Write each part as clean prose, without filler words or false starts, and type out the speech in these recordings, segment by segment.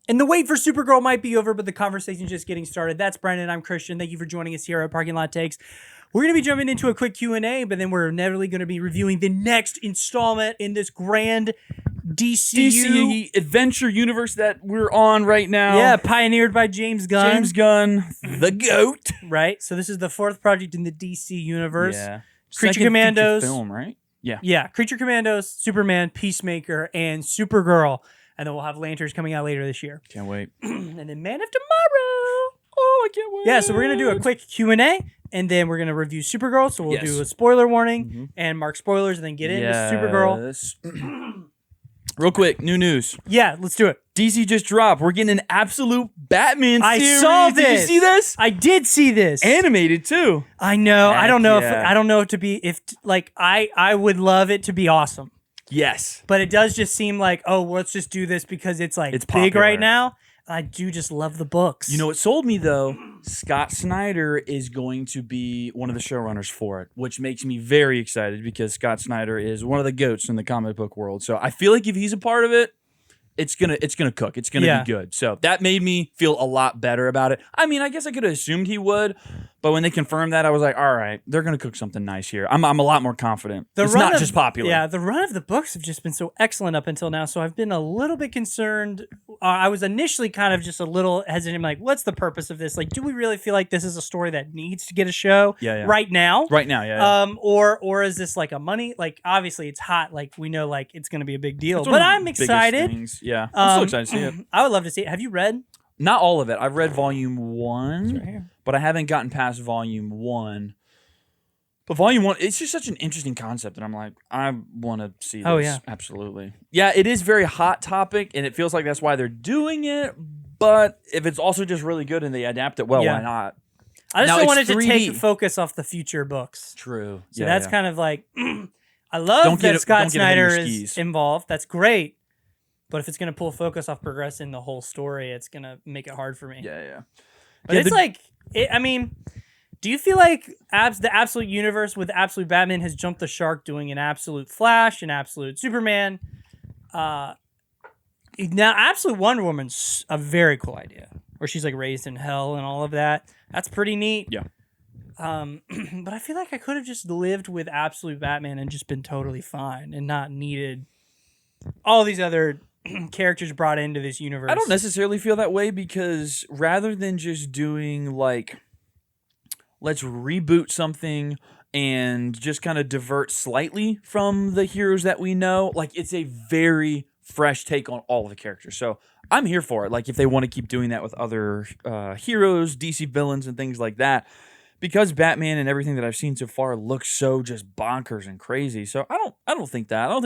And the wait for Supergirl might be over, but the conversation's just getting started. That's Brandon. I'm Christian. Thank you for joining us here at Parking Lot Takes. We're going to be jumping into a quick Q&A, but then we're inevitably going to be reviewing the next installment in this grand DC adventure universe that we're on right now. Yeah, pioneered by James Gunn. James Gunn, the GOAT. Right? So this is the fourth project in the DC universe. Yeah. Creature Second Commandos. feature film, right? Yeah. Yeah, Creature Commandos, Superman, Peacemaker, and Supergirl. And then we'll have Lanterns coming out later this year. Can't wait. And then Man of Tomorrow. Oh, I can't wait. Yeah, so we're going to do a quick Q&A, and then we're going to review Supergirl. So we'll do a spoiler warning and mark spoilers, and then get into Supergirl. Real quick, new news. Yeah, let's do it. DC just dropped. We're getting an absolute Batman series. I saw this. Did you see this? I did see this. Animated too. I know. Heck I don't know yeah. if I don't know to be if like I would love it to be awesome. Yes. But it does just seem like, oh, let's just do this because it's like it's big popular right now. I do just love the books. You know what sold me though? Scott Snyder is going to be one of the showrunners for it, which makes me very excited because Scott Snyder is one of the GOATs in the comic book world. So I feel like if he's a part of it, it's gonna cook. It's gonna be good. So that made me feel a lot better about it. I mean, I guess I could have assumed he would, but when they confirmed that, I was like, all right, they're gonna cook something nice here. I'm a lot more confident. It's not just popular. Yeah, the run of the books have just been so excellent up until now. So I've been a little bit concerned. I was initially kind of just a little hesitant, like, what's the purpose of this? Like, do we really feel like this is a story that needs to get a show right now? Right now, yeah. Or is this like a money? Like, obviously it's hot. Like, we know like it's gonna be a big deal. But I'm excited. Yeah, I'm still excited to see it. I would love to see it. Have you read? Not all of it. I've read volume 1, but I haven't gotten past volume 1. But volume 1, it's just such an interesting concept that I'm like, I want to see this. Oh, yeah. Absolutely. Yeah, it is very hot topic, and it feels like that's why they're doing it. But if it's also just really good and they adapt it well, why not? I just don't want it to take focus off the future books. True. So that's kind of like, I love that Scott Snyder is involved. That's great. But if it's going to pull focus off progressing the whole story, it's going to make it hard for me. Yeah. But it's like, I mean, do you feel like the Absolute Universe with Absolute Batman has jumped the shark doing an Absolute Flash, an Absolute Superman? Now, Absolute Wonder Woman's a very cool idea, where she's like raised in hell and all of that. That's pretty neat. Yeah. But I feel like I could have just lived with Absolute Batman and just been totally fine and not needed all these other characters brought into this universe. I don't necessarily feel that way because rather than just doing like, let's reboot something and just kind of divert slightly from the heroes that we know, like it's a very fresh take on all of the characters. So I'm here for it. Like if they want to keep doing that with other heroes, DC villains and things like that, because Batman and everything that I've seen so far looks so just bonkers and crazy. So I don't think that. I don't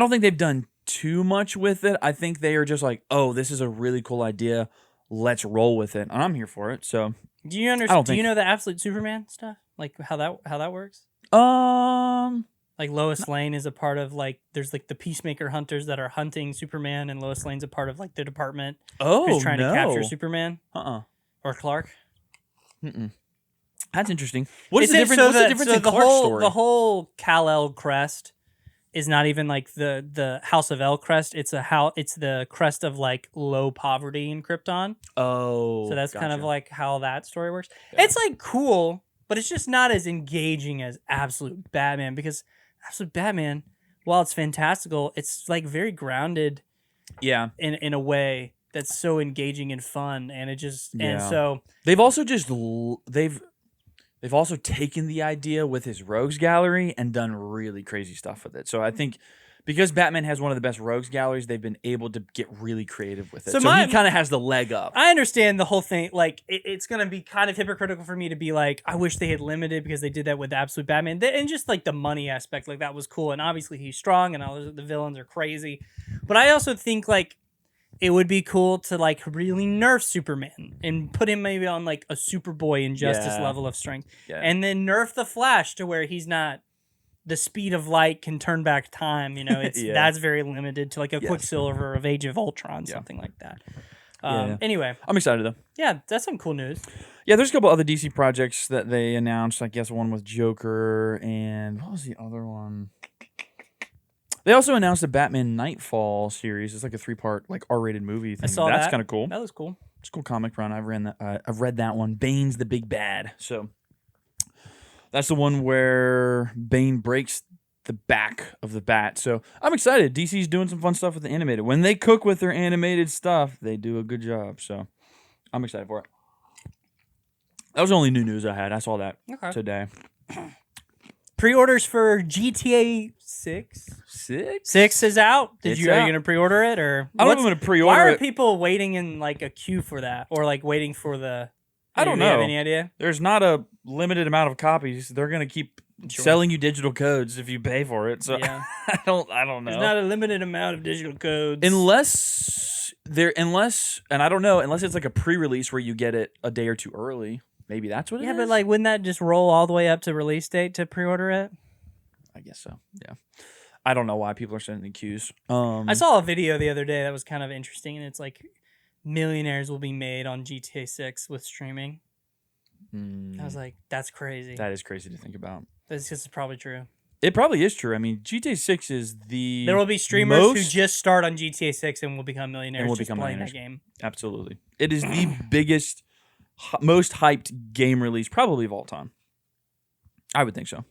think they've done too much with it. I think they are just like, oh, this is a really cool idea. Let's roll with it. And I'm here for it. So do you understand? Do you know the Absolute Superman stuff? Like how that works? Like Lois Lane is a part of like there's like the Peacemaker hunters that are hunting Superman, and Lois Lane's a part of like the department who's trying to capture Superman. Or Clark. That's interesting. What's the difference in Clark's story? The whole Kal-El crest is not even like the House of El crest. It's the crest of like low poverty in Krypton. Oh, so that's kind of like how that story works. Yeah. It's like cool, but it's just not as engaging as Absolute Batman, because Absolute Batman, while it's fantastical, it's like very grounded. Yeah, in a way that's so engaging and fun, and it just and so they've also They've also taken the idea with his rogues gallery and done really crazy stuff with it. So I think because Batman has one of the best rogues galleries, they've been able to get really creative with it. So he kind of has the leg up. I understand the whole thing. Like, it's going to be kind of hypocritical for me to be like, I wish they had limited, because they did that with Absolute Batman. And just like the money aspect, like that was cool. And obviously he's strong and all the villains are crazy. But I also think like it would be cool to like really nerf Superman and put him maybe on like a Superboy Injustice level of strength, and then nerf the Flash to where he's not the speed of light can turn back time. You know, it's that's very limited to like a Quicksilver of Age of Ultron, something like that. Anyway, I'm excited though. Yeah, that's some cool news. Yeah, there's a couple other DC projects that they announced. I guess one with Joker, and what was the other one? They also announced a Batman Nightfall series. It's like a 3-part, like R-rated movie thing. I saw That's that. kind of cool. That was cool. It's a cool comic run. I've read that one. Bane's the big bad. So that's the one where Bane breaks the back of the bat. So I'm excited. DC's doing some fun stuff with the animated. When they cook with their animated stuff, they do a good job. So I'm excited for it. That was the only new news I had. I saw that today. Pre-orders for GTA 6. 6 is out. Are you going to pre-order it or? I don't know if I'm going to pre-order it. Why are people waiting in like a queue for that, or like waiting for the? I don't know. Have any idea? There's not a limited amount of copies. They're going to keep selling you digital codes if you pay for it. So yeah. I don't know. There's not a limited amount of digital codes unless and I don't know, unless it's like a pre-release where you get it a day or two early. Maybe that's what it is. Yeah, but like, wouldn't that just roll all the way up to release date to pre-order it? I guess so. Yeah. I don't know why people are sending queues. I saw a video the other day that was kind of interesting, and it's like millionaires will be made on GTA 6 with streaming. I was like, that's crazy. That is crazy to think about. This is probably true. It probably is true. I mean, GTA 6 is the There will be streamers who just start on GTA 6 and will become millionaires playing that game. Absolutely. It is the biggest, most hyped game release probably of all time. I would think so.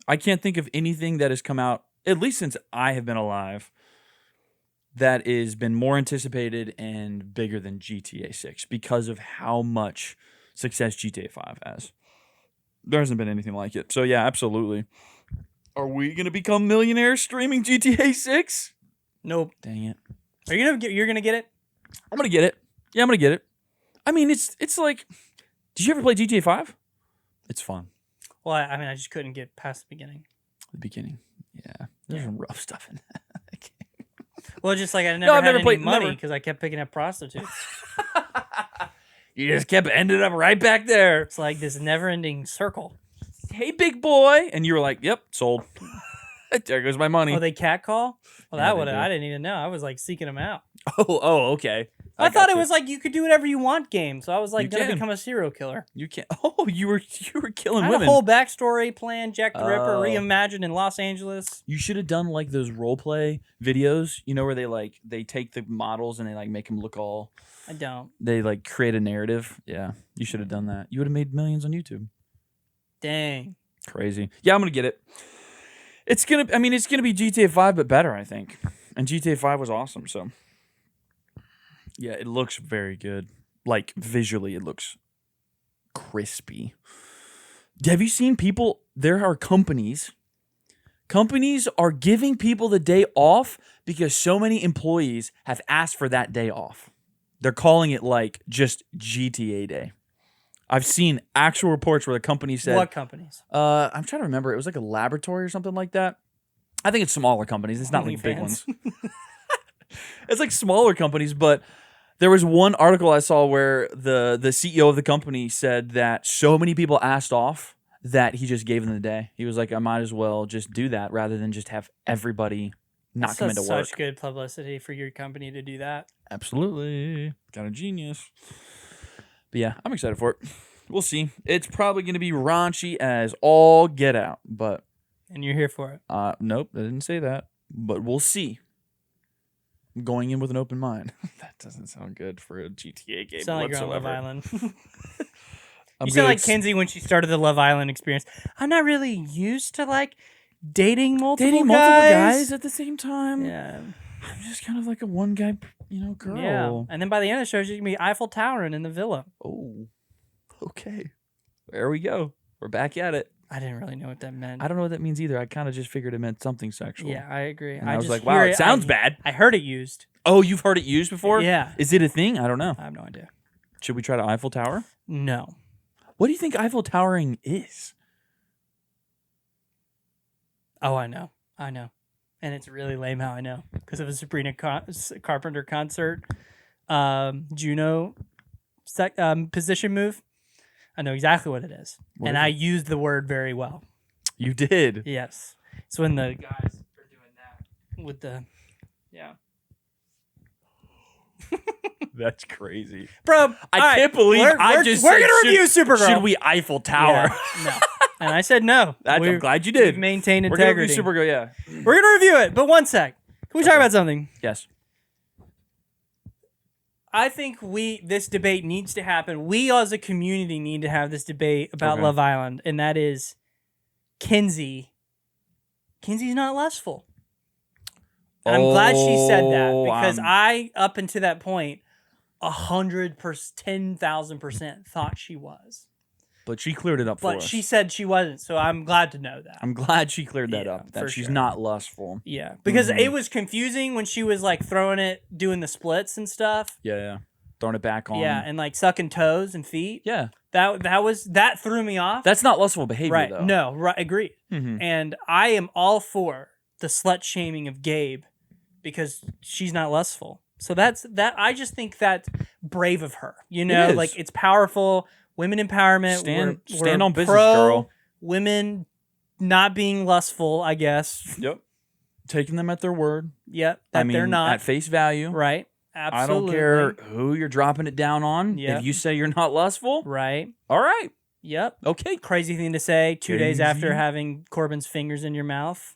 I can't think of anything that has come out, at least since I have been alive, that has been more anticipated and bigger than GTA 6 because of how much success GTA 5 has. There hasn't been anything like it. So yeah, absolutely. Are we going to become millionaires streaming GTA 6? Nope. Dang it. You're going to get it? I'm going to get it. Yeah, I'm going to get it. I mean, it's like, did you ever play GTA 5? It's fun. Well, I mean, I just couldn't get past the beginning. The beginning. Yeah. There's some rough stuff in that. Well, just like I never had any money because I kept picking up prostitutes. You just kept ending up right back there. It's like this never-ending circle. Hey, big boy. And you were like, yep, sold. There goes my money. Oh, they catcall? Well, Yeah, I didn't even know. I was like seeking them out. Oh, okay. I thought it was like you could do whatever you want game. So I was like going to become a serial killer. You can't. Oh, you were killing I had women. a whole backstory plan, Jack the Ripper, reimagined in Los Angeles. You should have done like those role play videos, where they take the models and they like make them look all. I don't. They like create a narrative. Yeah, you should have done that. You would have made millions on YouTube. Dang. Crazy. Yeah, I'm gonna get it. It's gonna be GTA 5, but better, I think. And GTA 5 was awesome. So yeah, it looks very good. Like visually, it looks crispy. Have you seen people? There are companies. Companies are giving people the day off because so many employees have asked for that day off. They're calling it like just GTA Day. I've seen actual reports where the company said... What companies? I'm trying to remember. It was like a laboratory or something like that. I think it's smaller companies. It's not like big ones. It's like smaller companies, but there was one article I saw where the CEO of the company said that so many people asked off that he just gave them the day. He was like, I might as well just do that rather than just have everybody not come into work. Such good publicity for your company to do that. Absolutely. Got a genius. But yeah, I'm excited for it. We'll see. It's probably going to be raunchy as all get out, but... And you're here for it. Nope, I didn't say that. But we'll see. I'm going in with an open mind. That doesn't sound good for a GTA game Sound like whatsoever. you're on Love Island. You sound like Kenzie when she started the Love Island experience. I'm not really used to like dating multiple guys at the same time. Yeah. I'm just kind of like a one guy, girl. Yeah. And then by the end of the show, she's gonna be Eiffel Towering in the villa. Oh, okay. There we go. We're back at it. I didn't really know what that meant. I don't know what that means either. I kind of just figured it meant something sexual. Yeah, I agree. And I was like, wow, it sounds bad. I heard it used. Oh, you've heard it used before? Yeah. Is it a thing? I don't know. I have no idea. Should we try to Eiffel Tower? No. What do you think Eiffel Towering is? Oh, I know. And it's really lame how I know. Because of a Sabrina Carpenter concert. Juno position move. I know exactly what it is. I used the word very well. You did? Yes. It's when the guys are doing that with the... Yeah. That's crazy. Bro, I can't believe I just We're said, going to review Supergirl. Should we Eiffel Tower? Yeah, no. And I said no. I'm glad you did. We've maintained We're gonna integrity. review Supergirl, yeah. We're going to review it, but one sec. Can we talk about something? Yes. I think this debate needs to happen. We as a community need to have this debate about Love Island, and that is Kinsey. Kinsey's not lustful. And I'm glad she said that because I, up until that point, 100%, 10,000% thought she was. But she cleared it up for us. But she said she wasn't, so I'm glad to know that. I'm glad she cleared that up, that she's not lustful. Yeah, because it was confusing when she was like throwing it, doing the splits and stuff. Yeah. Throwing it back on. Yeah, and like sucking toes and feet. Yeah. That threw me off. That's not lustful behavior, though. No, right, agreed. Mm-hmm. And I am all for the slut shaming of Gabe because she's not lustful. So that's that. I just think that's brave of her. You know, like it's powerful. Women empowerment. Stand on business, pro girl. Women not being lustful, I guess. Yep. Taking them at their word. Yep. They're not at face value. Right. Absolutely. I don't care who you're dropping it down on. Yep. If you say you're not lustful, right. All right. Yep. Okay. Crazy thing to say 2 days after having Corbin's fingers in your mouth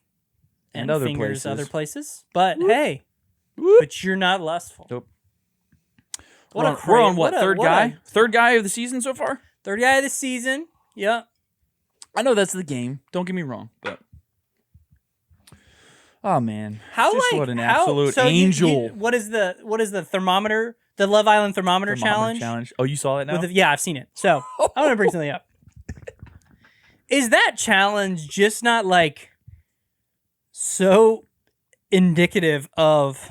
and other fingers places. other places. But hey, but you're not lustful. Nope. We're on what? Third guy? Third guy of the season so far? Third guy of the season. Yep. I know that's the game. Don't get me wrong, but oh man, what an absolute angel! What is the thermometer? The Love Island thermometer challenge? Oh, you saw that now? Yeah, I've seen it. So I want to bring something up. Is that challenge just not like so indicative of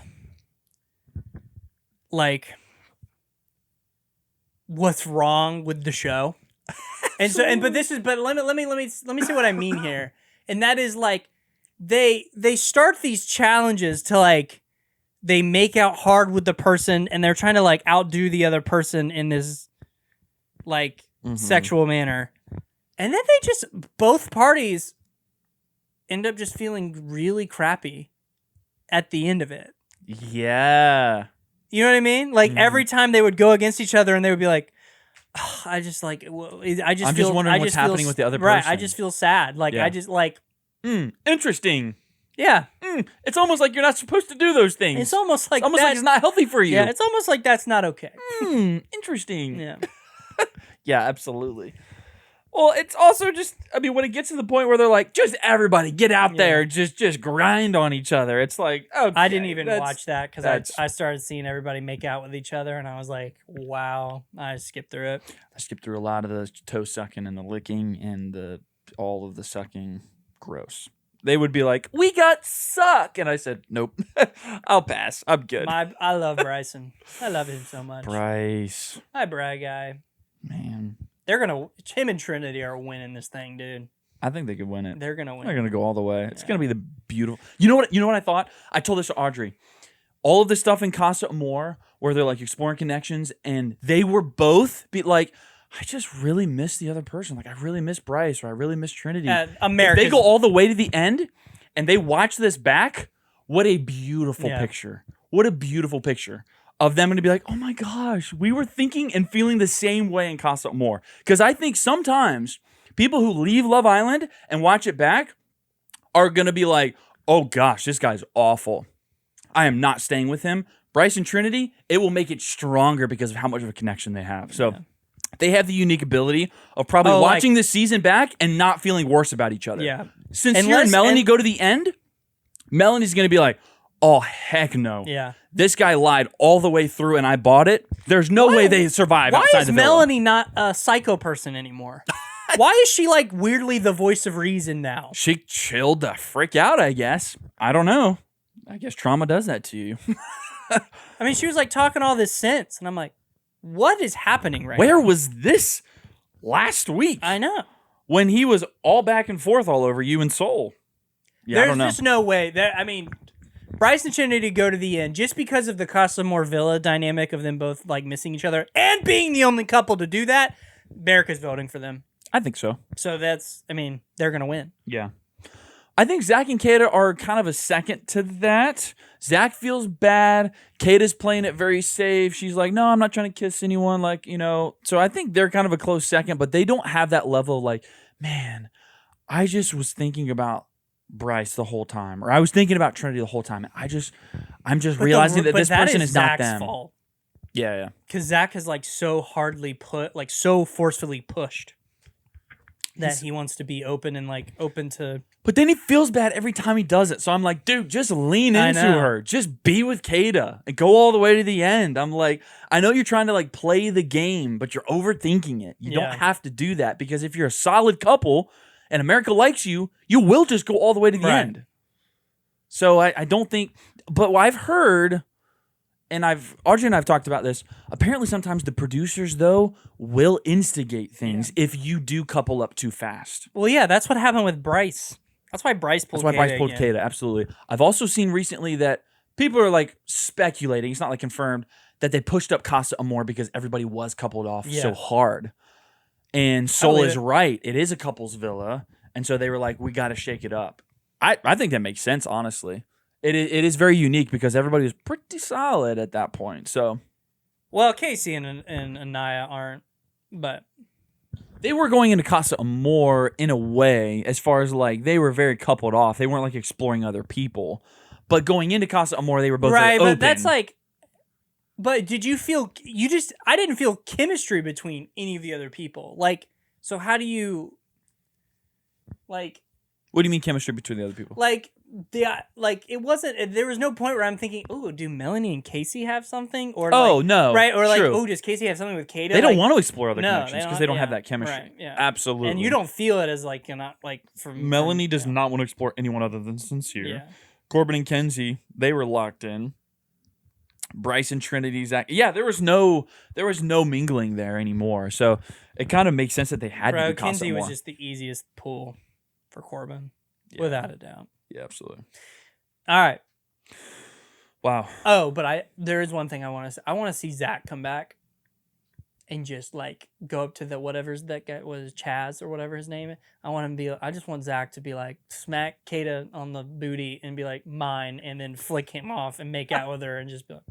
like what's wrong with the show? But let me see what I mean here. And that is like they start these challenges to like they make out hard with the person and they're trying to like outdo the other person in this like sexual manner. And then they just both parties end up just feeling really crappy at the end of it. Yeah. You know what I mean? Like every time they would go against each other and they would be like, oh, I'm just wondering what's happening with the other person. Right. I just feel sad. Like, I just like. Interesting. Yeah. It's almost like you're not supposed to do those things. It's almost like it's not healthy for you. Yeah. It's almost like that's not okay. Interesting. Yeah. Yeah, absolutely. Well, it's also just, I mean, when it gets to the point where they're like, just everybody get out there, just grind on each other. It's like, okay, I didn't even watch that because I started seeing everybody make out with each other and I was like, wow, I skipped through it. I skipped through a lot of the toe sucking and the licking and all of the sucking. Gross. They would be like, we got suck. And I said, nope, I'll pass. I'm good. I love Bryson. I love him so much. Bryce. Hi, Brad guy. Man. Him and Trinity are winning this thing, dude. I think they could win it. They're going to win. They're going to go all the way. It's going to be the beautiful. You know what I thought? I told this to Audrey. All of this stuff in Casa Amor where they're like exploring connections and they were both like, I just really miss the other person. Like, I really miss Bryce or I really miss Trinity. If they go all the way to the end and they watch this back, what a beautiful picture. What a beautiful picture of them going to be like, oh my gosh, we were thinking and feeling the same way in Casa Amor. Because I think sometimes people who leave Love Island and watch it back are going to be like, oh gosh, this guy's awful. I am not staying with him. Bryce and Trinity, it will make it stronger because of how much of a connection they have. So they have the unique ability of probably watching this season back and not feeling worse about each other. Yeah. Since Sincere and Melanie go to the end, Melanie's going to be like, oh, heck no. Yeah. This guy lied all the way through and I bought it. There's no way they survive outside the villa. Why is Melanie not a psycho person anymore? Why is she like weirdly the voice of reason now? She chilled the frick out, I guess. I don't know. I guess trauma does that to you. I mean, she was like talking all this sense and I'm like, what is happening right now? Where was this last week? I know. When he was all back and forth all over you and Soul. Yeah, I don't know. There's just no way. I mean, Bryce and Trinity go to the end just because of the Casa Amor Villa dynamic of them both like missing each other and being the only couple to do that. America's voting for them. I think so. So they're going to win. Yeah. I think Zach and Kata are kind of a second to that. Zach feels bad. Kata's playing it very safe. She's like, no, I'm not trying to kiss anyone. Like, you know, so I think they're kind of a close second, but they don't have that level of like, man, I just was thinking about Bryce the whole time, or I was thinking about Trinity the whole time. And I'm just realizing that this person is not them. Fault. Yeah. Because Zach has like so so forcefully pushed that he wants to be open and like open to. But then he feels bad every time he does it. So I'm like, dude, just lean into her. Just be with Kata and go all the way to the end. I'm like, I know you're trying to like play the game, but you're overthinking it. You don't have to do that, because if you're a solid couple and America likes you, you will just go all the way to the end. So I don't think, but what I've heard, and Audrey and I've talked about this, apparently sometimes the producers, though, will instigate things if you do couple up too fast. Well, yeah, that's what happened with Bryce. That's why Bryce pulled Kata, absolutely. I've also seen recently that people are like speculating, it's not like confirmed, that they pushed up Casa Amor because everybody was coupled off so hard. And Sol is right. It is a couple's villa. And so they were like, we got to shake it up. I think that makes sense, honestly. It is very unique because everybody was pretty solid at that point. So, well, Casey and Anaya aren't, but they were going into Casa Amor in a way, as far as like they were very coupled off. They weren't like exploring other people, but going into Casa Amor, they were both right. Like, but that's like. But did you feel I didn't feel chemistry between any of the other people. Like, so how do you like? What do you mean chemistry between the other people? Like it wasn't. There was no point where I'm thinking, oh, do Melanie and Casey have something? Or no, right? Or like, true. oh, does Casey have something with Kata? They don't want to explore other connections because they don't have that chemistry. Right, yeah, absolutely. And you don't feel it as like not like from Melanie does not want to explore anyone other than Sincere. Yeah. Corbin and Kenzie, they were locked in. Bryce and Trinity, Zach. Yeah, there was no mingling there anymore. So it kind of makes sense that they had to do Casa Kenzie Amor. was just the easiest pull for Corbin, without a doubt. Yeah, absolutely. All right. Wow. Oh, but there is one thing I want to say. I want to see Zach come back and just like go up to the whatever's that guy was, Chaz or whatever his name is. I just want Zach to be like smack Kata on the booty and be like mine, and then flick him off and make out with her and just be like,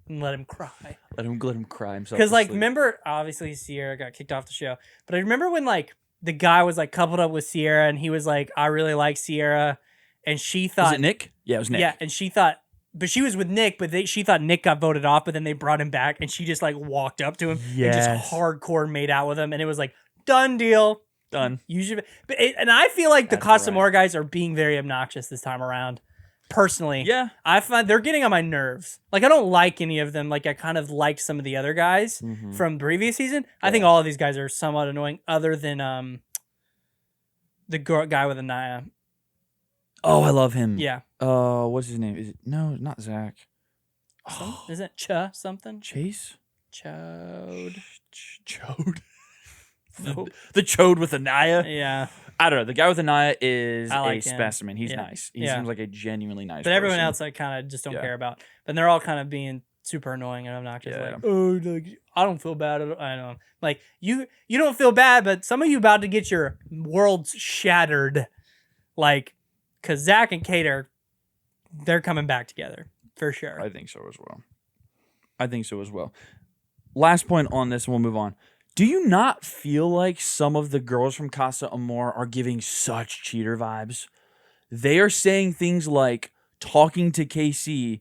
and let him cry. Let him cry himself. Because like remember, obviously Sierra got kicked off the show, but I remember when like the guy was like coupled up with Sierra and he was like, I really like Sierra, and she thought, was it Nick? Yeah, it was Nick. Yeah, and she thought. But she was with Nick, but she thought Nick got voted off, but then they brought him back, and she just, like, walked up to him and just hardcore made out with him, and it was like, done deal. Done. And I feel like the Casa Amor guys are being very obnoxious this time around, personally. Yeah. I find they're getting on my nerves. Like, I don't like any of them. Like, I kind of liked some of the other guys from the previous season. I think all of these guys are somewhat annoying, other than the guy with Anaya. Oh, I love him. Yeah. What's his name? Is it not Zach? Isn't it something? Chase? Chode. Chode. Nope. The Chode with Anaya? Yeah. I don't know. The guy with Anaya is like a him. specimen. He's nice. He seems like a genuinely nice But everyone person. else I kind of just don't care about. But they're all kind of being super annoying and obnoxious. Yeah. Like, oh, like, I don't feel bad. I know. Like, you don't feel bad, but some of you about to get your worlds shattered. Like, because Zach and Kate they're coming back together for sure. I think so as well. Last point on this, and we'll move on. Do you not feel like some of the girls from Casa Amor are giving such cheater vibes? They are saying things like talking to KC,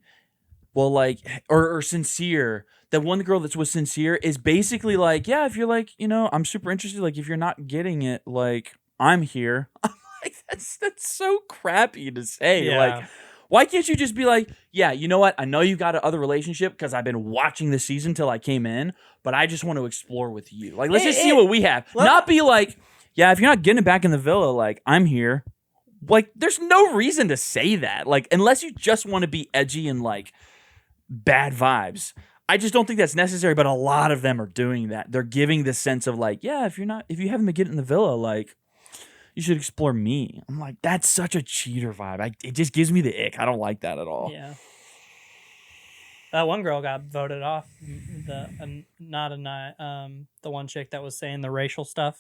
well, like, or Sincere. That one girl that's with Sincere is basically like, yeah, if you're like, I'm super interested. Like, if you're not getting it, like, I'm here. Like, that's so crappy to say. Yeah. Like, why can't you just be like, yeah, you know what? I know you got another relationship because I've been watching this season till I came in, but I just want to explore with you. Like, let's just see what we have. Not be like, yeah, if you're not getting it back in the villa, like, I'm here. Like, there's no reason to say that. Like, unless you just want to be edgy and, like, bad vibes. I just don't think that's necessary, but a lot of them are doing that. They're giving this sense of, like, yeah, if you haven't been getting in the villa, like, you should explore me. I'm like, that's such a cheater vibe. It just gives me the ick. I don't like that at all. Yeah. That one girl got voted off. The one chick that was saying the racial stuff.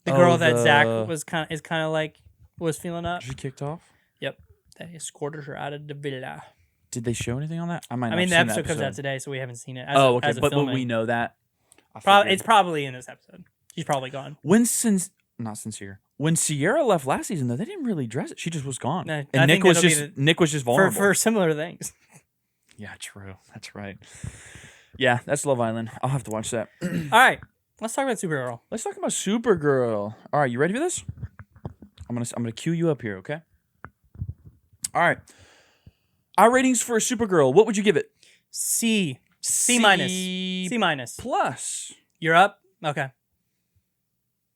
The girl that Zach was kind of like was feeling up. She kicked off? Yep. They escorted her out of the villa. Did they show anything on that? I mean, the episode comes out today, so we haven't seen it. Okay. But we know that. It's probably in this episode. She's probably gone. When not sincere. When Sierra left last season, though, they didn't really address it. She just was gone, I and think Nick was just vulnerable for similar things. Yeah, true. That's right. Yeah, that's Love Island. I'll have to watch that. All right, let's talk about Supergirl. Let's talk about Supergirl. All right, you ready for this? I'm gonna cue you up here, okay? All right. Our ratings for Supergirl. What would you give it? C minus. C minus plus. You're up. Okay.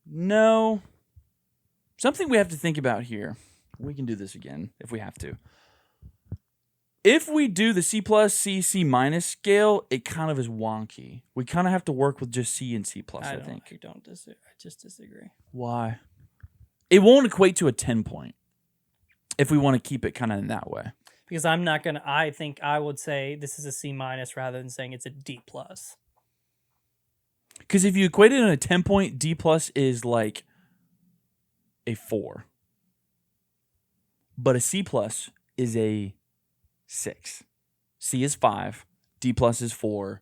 No. Something we have to think about here. We can do this again if we have to. If we do the C plus, C minus scale, it kind of is wonky. We kind of have to work with just C and C plus, I think. I just disagree. Why? It won't equate to a 10 point if we want to keep it kind of in that way. Because I'm not going to, I think I would say this is a C minus rather than saying it's a D plus. Because if you equate it in a 10 point, D plus is like a 4. But a C plus is a 6. C is 5. D plus is 4.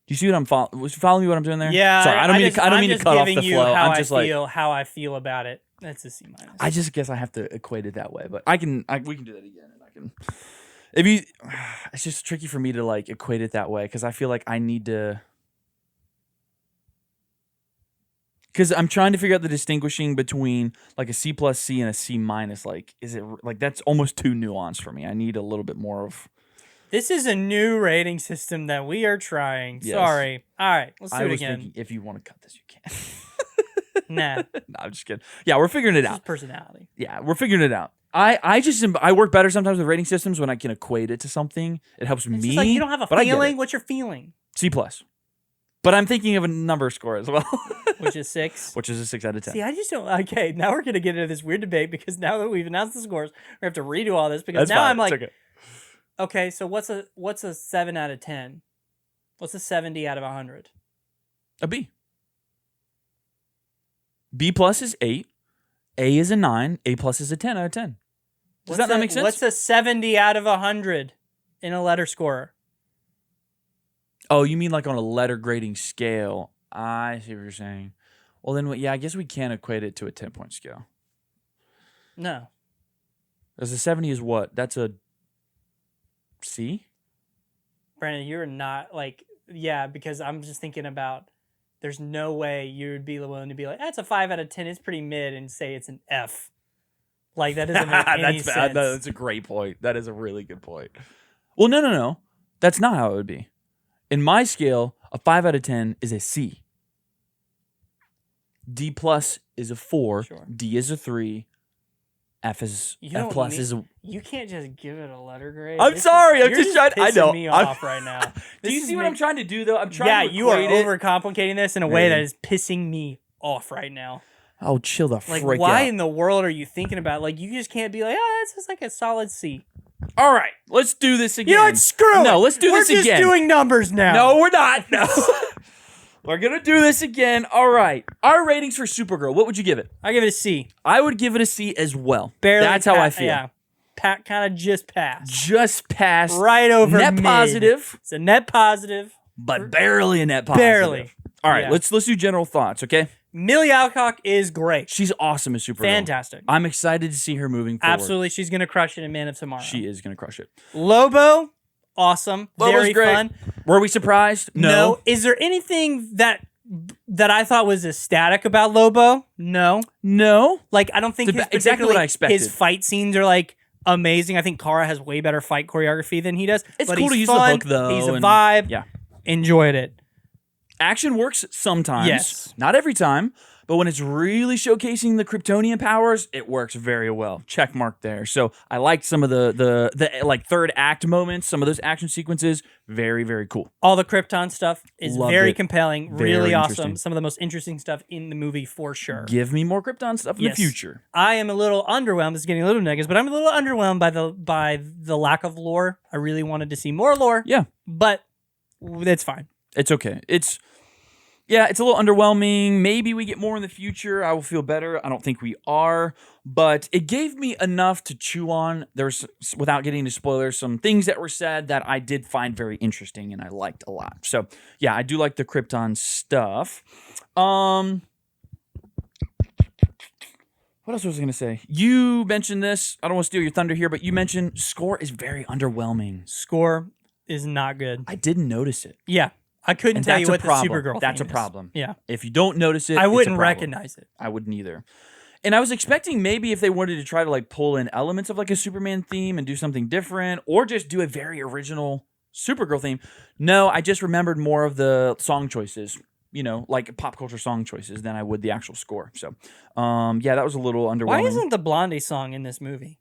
Do you see what I'm following? Was you following me what I'm doing there? Yeah. Sorry, I don't mean to cut off the flow. I'm just how I feel about it. That's a C minus. I just guess I have to equate it that way, but we can do that again, and I can. If you, it's just tricky for me to like equate it that way because I feel like I need to. Because I'm trying to figure out the distinguishing between like a C plus C and a C minus. Like, is it like that's almost too nuanced for me? I need a little bit more of. This is a new rating system that we are trying. Yes. Sorry. All right, let's do it again. Thinking, if you want to cut this, you can. Nah. No, I'm just kidding. Yeah, we're figuring it out. Personality. Yeah, we're figuring it out. I work better sometimes with rating systems when I can equate it to something. It helps me. Just like you don't have a feeling. What's your feeling? C plus. But I'm thinking of a number score as well. Which is 6. Which is a 6 out of 10. See, I just don't. Okay, now we're gonna get into this weird debate because now that we've announced the scores, we have to redo all this because now I'm like, okay, so what's a 7 out of 10? What's a 70 out of 100? A B. B plus is 8. A is a 9. A plus is a 10 out of 10. Does that not make sense? What's a 70 out of 100 in a letter scorer? Oh, you mean like on a letter grading scale? I see what you're saying. Well, then, yeah, I guess we can't equate it to a 10-point scale. No. Because a 70 is what? That's a C? Brandon, you're not like, yeah, because I'm just thinking about there's no way you would be willing to be like, that's a 5 out of 10. It's pretty mid and say it's an F. Like, that doesn't make any sense. That's a great point. That is a really good point. Well, no. That's not how it would be. In my scale, a 5 out of 10 is a C. D plus is a 4. Sure. D is a 3. F plus is a... You can't just give it a letter grade. I'm sorry. I'm just trying... I know. Me off right now. Do you see what I'm trying to do, though? I'm trying to you are overcomplicating this in a way that is pissing me off right now. Oh, chill the frick out. Like, why in the world are you thinking about... Like, you just can't be like, that's just like a solid C. All right, let's do this again. You know what? Screw it. No, let's do this again. We're just doing numbers now. No, we're not. No. We're going to do this again. All right. Our ratings for Supergirl, what would you give it? I give it a C. I would give it a C as well. Barely. That's how I feel. Yeah. Kind of just pass. Just pass. Right over net mid. Positive. It's a net positive. But barely a net positive. Barely. All right, let's do general thoughts, okay? Millie Alcock is great. She's awesome as Supergirl. Fantastic. I'm excited to see her moving forward. Absolutely. She's going to crush it in Man of Tomorrow. She is going to crush it. Lobo, awesome. Lobo's very great. Fun. Were we surprised? No. Is there anything that I thought was ecstatic about Lobo? No. Like, I don't think exactly what I expected. His fight scenes are like amazing. I think Kara has way better fight choreography than he does. It's cool to use the hook, though. He's a vibe. Yeah. Enjoyed it. Action works sometimes. Yes. Not every time. But when it's really showcasing the Kryptonian powers, it works very well. Check mark there. So I liked some of the like third act moments, some of those action sequences. Very, very cool. All the Krypton stuff is very compelling, really interesting. awesome. Some of the most interesting stuff in the movie for sure. Give me more Krypton stuff in the future. I am a little underwhelmed. This is getting a little negatives, but I'm a little underwhelmed by the lack of lore. I really wanted to see more lore. Yeah. But it's fine. It's okay. It's a little underwhelming. Maybe we get more in the future. I will feel better. I don't think we are, but it gave me enough to chew on. There's, without getting into spoilers, some things that were said that I did find very interesting and I liked a lot. So yeah, I do like the Krypton stuff. What else was I going to say? You mentioned this. I don't want to steal your thunder here, but you mentioned score is very underwhelming. Score is not good. I didn't notice it. Yeah. I couldn't tell you what the Supergirl That's a theme is. problem. Yeah. If you don't notice it, I it's a wouldn't problem. recognize it. I wouldn't either. And I was expecting maybe if they wanted to try to like pull in elements of like a Superman theme and do something different, or just do a very original Supergirl theme. No, I just remembered more of the song choices, you know, like pop culture song choices than I would the actual score. So, yeah, that was a little underwhelming. Why isn't the Blondie song in this movie?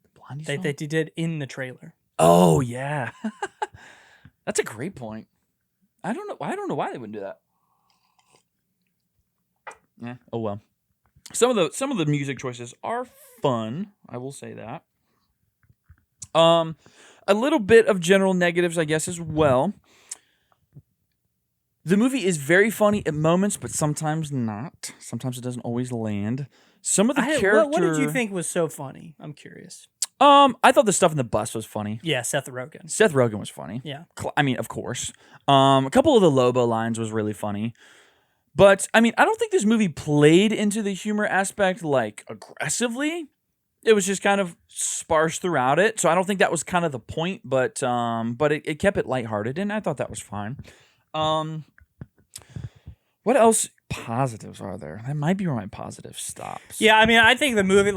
The Blondie song? That they did in the trailer. Oh, yeah. That's a great point. I don't know why they wouldn't do that. Yeah. Oh well. Some of the music choices are fun. I will say that. A little bit of general negatives, I guess, as well. The movie is very funny at moments, but sometimes not. Sometimes it doesn't always land. Some of the character. What did you think was so funny? I'm curious. I thought the stuff in the bus was funny. Yeah, Seth Rogen. Seth Rogen was funny. Yeah. I mean, of course. A couple of the Lobo lines was really funny. But, I mean, I don't think this movie played into the humor aspect, like, aggressively. It was just kind of sparse throughout it. So I don't think that was kind of the point, but it kept it lighthearted, and I thought that was fine. What else positives are there? That might be where my positive stops. Yeah, I mean, I think the movie,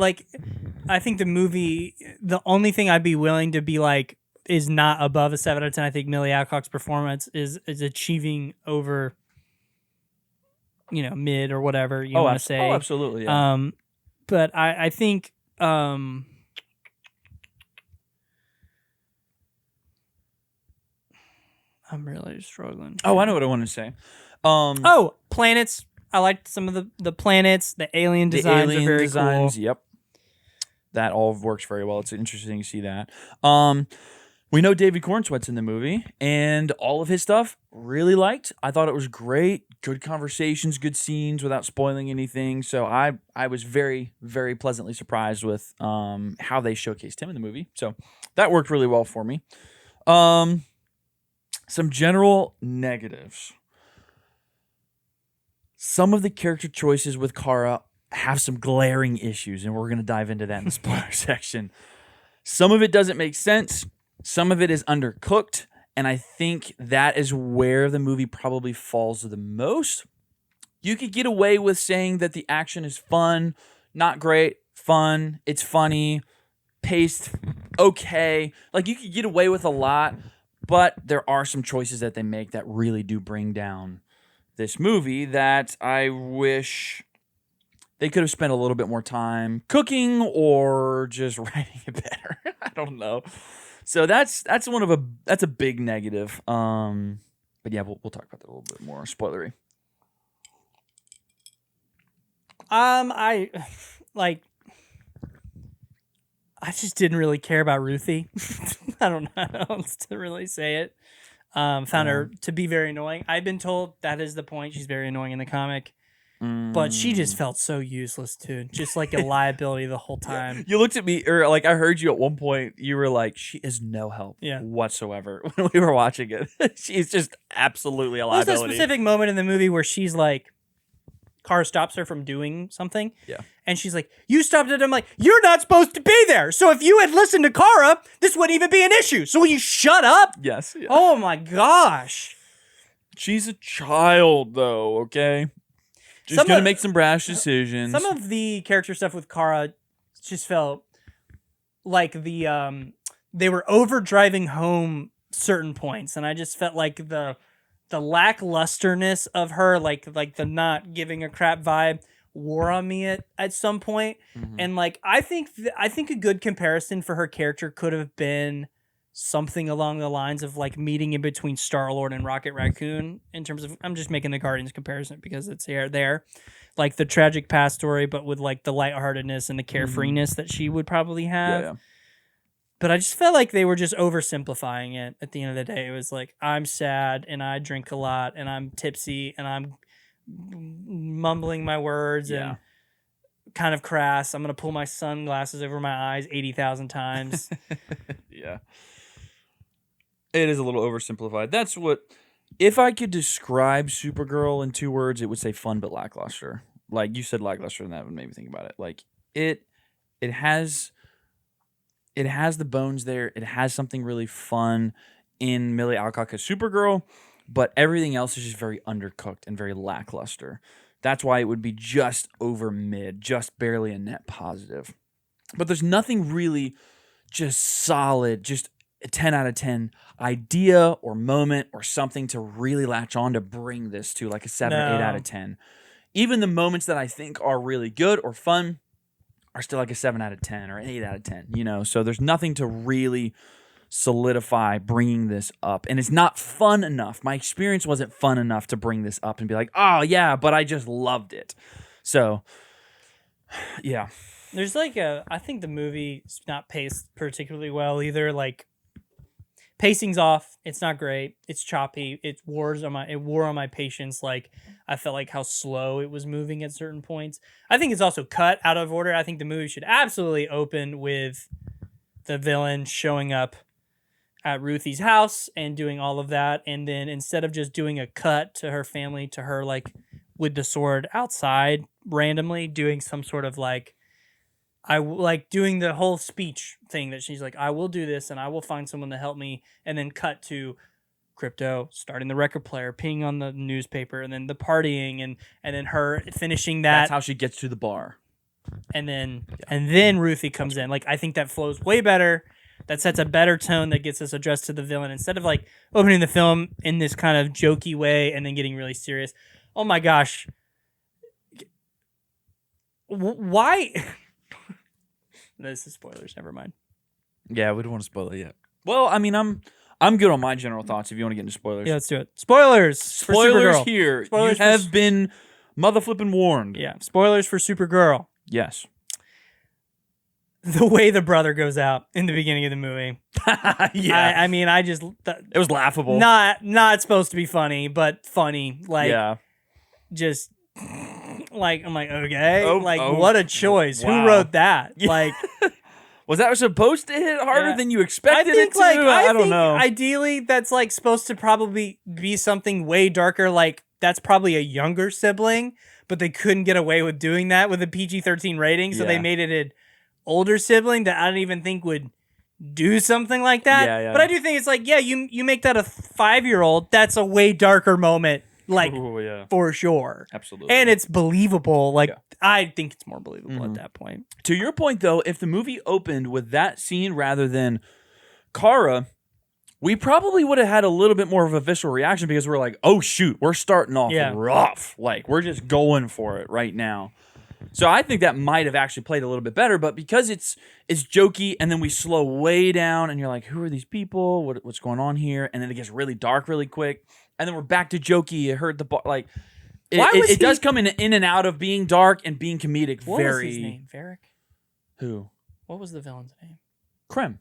the only thing I'd be willing to be like is not above a 7 out of 10. I think Millie Alcock's performance is achieving over, mid or whatever you want to say. Oh, absolutely. Yeah. But I think, I'm really struggling. Oh, I know what I want to say. Planets. I liked some of the planets. The alien designs are very cool. Yep. That all works very well. It's interesting to see that. We know David Cornsweet's in the movie, and all of his stuff really liked. I thought it was great. Good conversations, good scenes without spoiling anything. So I was very, very pleasantly surprised with how they showcased him in the movie. So that worked really well for me. Some general negatives. Some of the character choices with Kara have some glaring issues, and we're going to dive into that in the spoiler section. Some of it doesn't make sense. Some of it is undercooked, and I think that is where the movie probably falls the most. You could get away with saying that the action is fun, not great, fun, it's funny, paced okay. Like, you could get away with a lot, but there are some choices that they make that really do bring down this movie that I wish they could have spent a little bit more time cooking or just writing it better. I don't know. So that's a big negative. But yeah, we'll talk about that a little bit more spoilery. I just didn't really care about Ruthie. I don't know how else to really say it. Found her to be very annoying. I've been told that is the point. She's very annoying in the comic. But she just felt so useless, too. Just like a liability the whole time. You looked at me, or like I heard you at one point, you were like, she is no help whatsoever when we were watching it. She's just absolutely a liability. There's a specific moment in the movie where she's like, Kara stops her from doing something. Yeah. And she's like, you stopped it. I'm like, you're not supposed to be there. So if you had listened to Kara, this wouldn't even be an issue. So will you shut up? Yes. Yeah. Oh my gosh. She's a child, though, okay? She's going to make some brash decisions. Some of the character stuff with Kara just felt like they were overdriving home certain points. And I just felt like the lacklusterness of her, like the not giving a crap vibe, wore on me at some point. Mm-hmm. And like I think a good comparison for her character could have been something along the lines of like meeting in between Star-Lord and Rocket Raccoon, in terms of, I'm just making the Guardians comparison because it's there, like the tragic past story, but with like the lightheartedness and the carefreeness that she would probably have. Yeah. But I just felt like they were just oversimplifying it. At the end of the day, it was like, I'm sad and I drink a lot and I'm tipsy and I'm mumbling my words and kind of crass. I'm going to pull my sunglasses over my eyes 80,000 times. Yeah. It is a little oversimplified. That's what, if I could describe Supergirl in 2 words, it would say fun but lackluster. Like you said, lackluster, and that would make me think about it. Like, It has the bones there. It has something really fun in Millie Alcock's Supergirl, but everything else is just very undercooked and very lackluster. That's why it would be just over mid, just barely a net positive. But there's nothing really just solid, just a 10 out of 10 idea or moment or something to really latch on to bring this to like a 7 or 8 out of 10. Even the moments that I think are really good or fun are still like a 7 out of 10 or an 8 out of 10, you know? So there's nothing to really solidify bringing this up. And it's not fun enough. My experience wasn't fun enough to bring this up and be like, oh, yeah, but I just loved it. So, yeah. There's like I think the movie's not paced particularly well either. Like, pacing's off. It's not great. It's choppy. It wore on my patience. Like, I felt like how slow it was moving at certain points. I think it's also cut out of order. I think the movie should absolutely open with the villain showing up at Ruthie's house and doing all of that. And then instead of just doing a cut to her family, to her like with the sword outside randomly, doing some sort of like, doing the whole speech thing that she's like, I will do this and I will find someone to help me. And then cut to Crypto starting the record player, peeing on the newspaper, and then the partying and then her finishing that. That's how she gets to the bar. And then Ruthie comes in. Like, I think that flows way better. That sets a better tone that gets us addressed to the villain instead of like opening the film in this kind of jokey way and then getting really serious. Oh my gosh. Why? This is spoilers. Never mind. Yeah, we don't want to spoil it yet. Well, I mean, I'm good on my general thoughts if you want to get into spoilers. Yeah, let's do it. Spoilers for Supergirl. Here. Spoilers you have been mother flipping warned. Yeah, spoilers for Supergirl. Yes. The way the brother goes out in the beginning of the movie. Yeah. I mean, it was laughable. Not supposed to be funny, but funny. Like, yeah. Just like, I'm like, okay. What a choice. Wow. Who wrote that? Yeah. Like, was that supposed to hit harder than you expected it to? I don't know. Ideally, that's like supposed to probably be something way darker. Like, that's probably a younger sibling, but they couldn't get away with doing that with a PG-13 rating, so they made it an older sibling that I don't even think would do something like that. Yeah. But I do think it's like, yeah, you make that a 5-year-old, that's a way darker moment. Like, for sure. Absolutely. And it's believable. Like, I think it's more believable at that point. To your point, though, if the movie opened with that scene rather than Kara, we probably would have had a little bit more of a visceral reaction because we're like, oh, shoot, we're starting off rough. Like, we're just going for it right now. So I think that might have actually played a little bit better, but because it's jokey and then we slow way down and you're like, who are these people? What's going on here? And then it gets really dark really quick. And then we're back to jokey. It hurt the bar. Like, it does come in and out of being dark and being comedic. What was his name? Varric? Who? What was the villain's name? Krem.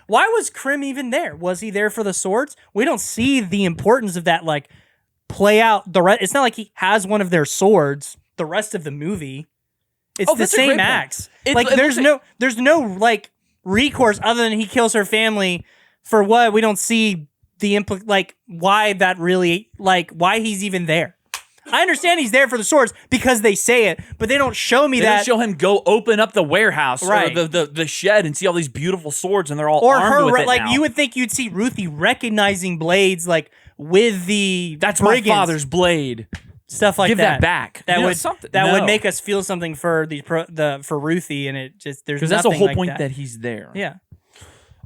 Why was Krem even there? Was he there for the swords? We don't see the importance of that, like, play out. It's not like he has one of their swords the rest of the movie. It's the same axe. There's no like recourse other than he kills her family for what? We don't see the why that really, like, why he's even there. I understand he's there for the swords because they say it, but they don't show me that. They don't show him go open up the warehouse or the shed and see all these beautiful swords and they're all armed with it now. You would think you'd see Ruthie recognizing blades like with the That's brigands. My father's blade. Stuff like Give that back. That would make us feel something for for Ruthie, and it just there's because that's the whole point that he's there. Yeah.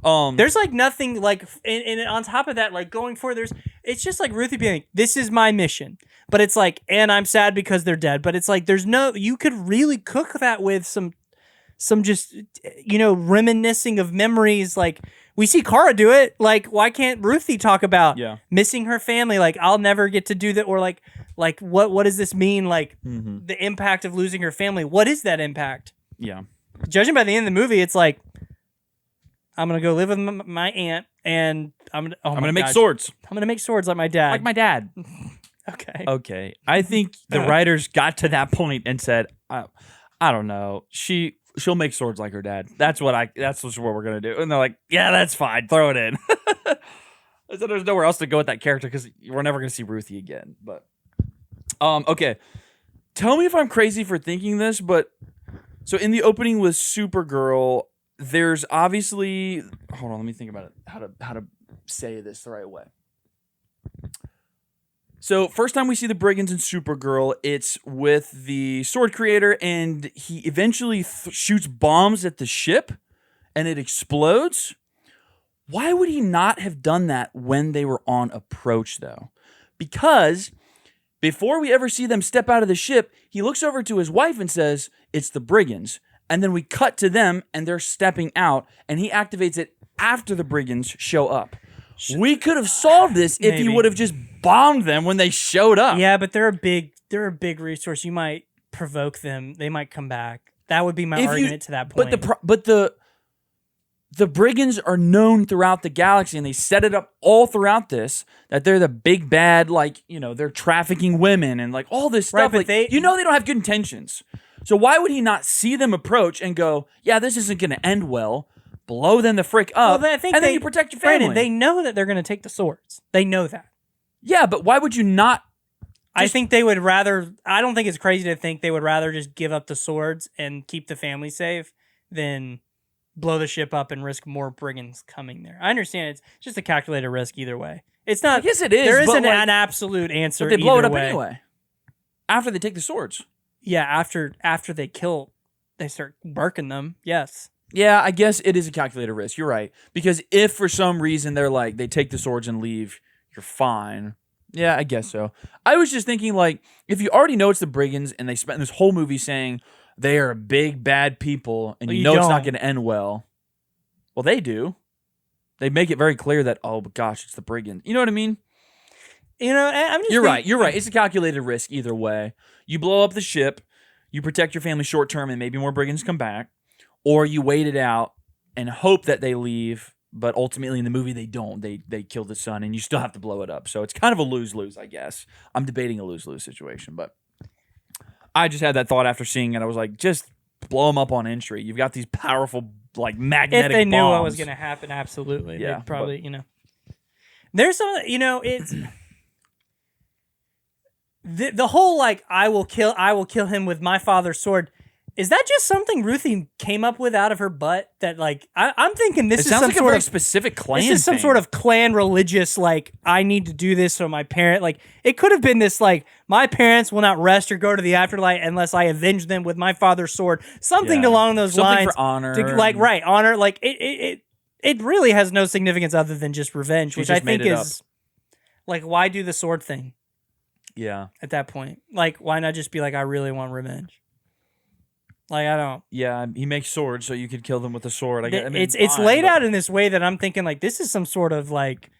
There's like nothing like, and on top of that, like going forward, it's just like Ruthie being like, this is my mission, but it's like, and I'm sad because they're dead, but it's like you could really cook that with some just reminiscing of memories. Like, we see Kara do it. Like, why can't Ruthie talk about missing her family? Like, I'll never get to do that. Or like what does this mean? Like, the impact of losing her family. What is that impact? Yeah. Judging by the end of the movie, it's like, I'm going to go live with my aunt and I'm going to make swords. I'm going to make swords like my dad. Like my dad. Okay. I think the writers got to that point and said, I don't know. She'll make swords like her dad. That's what we're gonna do. And they're like, yeah, that's fine. Throw it in. So there's nowhere else to go with that character because we're never gonna see Ruthie again. But okay. Tell me if I'm crazy for thinking this, but So in the opening with Supergirl, there's obviously hold on, let me think about it. How to say this the right way. So first time we see the Brigands in Supergirl, it's with the Sword Creator, and he eventually shoots bombs at the ship, and it explodes. Why would he not have done that when they were on approach, though? Because before we ever see them step out of the ship, he looks over to his wife and says, "It's the Brigands." And then we cut to them, and they're stepping out, and he activates it after the Brigands show up. We could have solved this if he would have just bombed them when they showed up. Yeah, but they're a big resource. You might provoke them. They might come back. That would be my argument to that point. But the Brigands are known throughout the galaxy, and they set it up all throughout this that they're the big bad, like, you know, they're trafficking women and like all this stuff. Right, but like, they don't have good intentions. So why would he not see them approach and go, yeah, this isn't going to end well, blow them the frick up, then then you protect your family? Brandon, they know that they're going to take the swords. They know that. Yeah, but why would you not? I think they would rather. I don't think it's crazy to think they would rather just give up the swords and keep the family safe than blow the ship up and risk more brigands coming there. I understand it's just a calculated risk either way. It's not. I guess it is. There isn't an absolute answer. But they blow it either up way. anyway. After they take the swords. Yeah, after they kill, they start barking them. Yes. Yeah, I guess it is a calculated risk. You're right. Because if for some reason they're like, they take the swords and leave, you're fine. Yeah, I guess so. I was just thinking, like, if you already know it's the Brigands and they spent this whole movie saying they are big, bad people and you know it's not going to end well. Well, they do. They make it very clear that, oh, gosh, it's the Brigands. You know what I mean? You know, I'm just You're right. You're right. It's a calculated risk either way. You blow up the ship, you protect your family short term, and maybe more Brigands come back. Or you wait it out and hope that they leave, but ultimately in the movie they don't. They kill the son, and you still have to blow it up. So it's kind of a lose-lose, I guess. I'm debating a lose-lose situation, but I just had that thought after seeing it. I was like, just blow them up on entry. You've got these powerful, like, magnetic bombs. If they knew what was going to happen, absolutely. Yeah, they'd probably, you know. There's some, you know, it's... The whole, like, I will kill him with my father's sword. Is that just something Ruthie came up with out of her butt? That, like, I'm thinking this is some like sort a very of specific clan. This is some sort of clan religious, like, I need to do this so my parent, like, it could have been this, like, my parents will not rest or go to the afterlife unless I avenge them with my father's sword. Something along those lines. Something for honor. Honor. Like, it really has no significance other than just revenge, which I think is, like, why do the sword thing? Yeah. At that point. Like, why not just be like, I really want revenge? Like, I don't. Yeah, he makes swords so you could kill them with a sword. It's laid out in this way that I'm thinking, like, this is some sort of, like,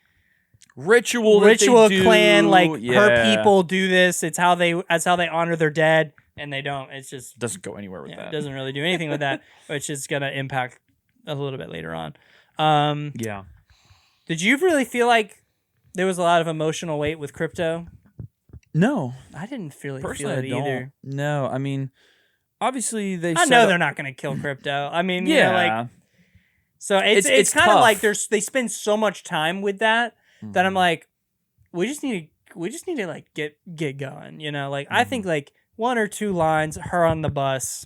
ritual clan, like, her people do this. It's how they honor their dead, and they don't. It's just doesn't go anywhere with that. It doesn't really do anything with that, which is gonna impact a little bit later on. Yeah. Did you really feel like there was a lot of emotional weight with Crypto? No, I didn't really personally feel it either. No, I mean, obviously I know they're not going to kill Crypto. I mean, yeah, you know, like, so it's kind of like they spend so much time with that that I'm like, we just need to like get going. You know, like I think like one or two lines, her on the bus,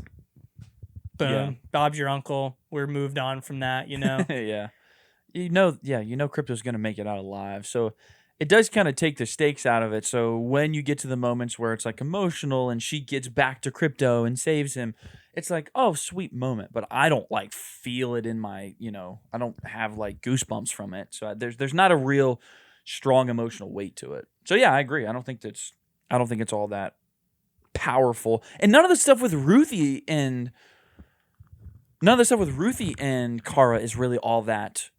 boom, Bob's your uncle. We're moved on from that. You know, yeah, you know, Crypto's going to make it out alive. So it does kind of take the stakes out of it. So when you get to the moments where it's like emotional and she gets back to Crypto and saves him, it's like, oh, sweet moment. But I don't like feel it in my, you know, I don't have like goosebumps from it. So there's not a real strong emotional weight to it. So yeah, I agree. I don't think it's all that powerful. And none of the stuff with Ruthie and Kara is really all that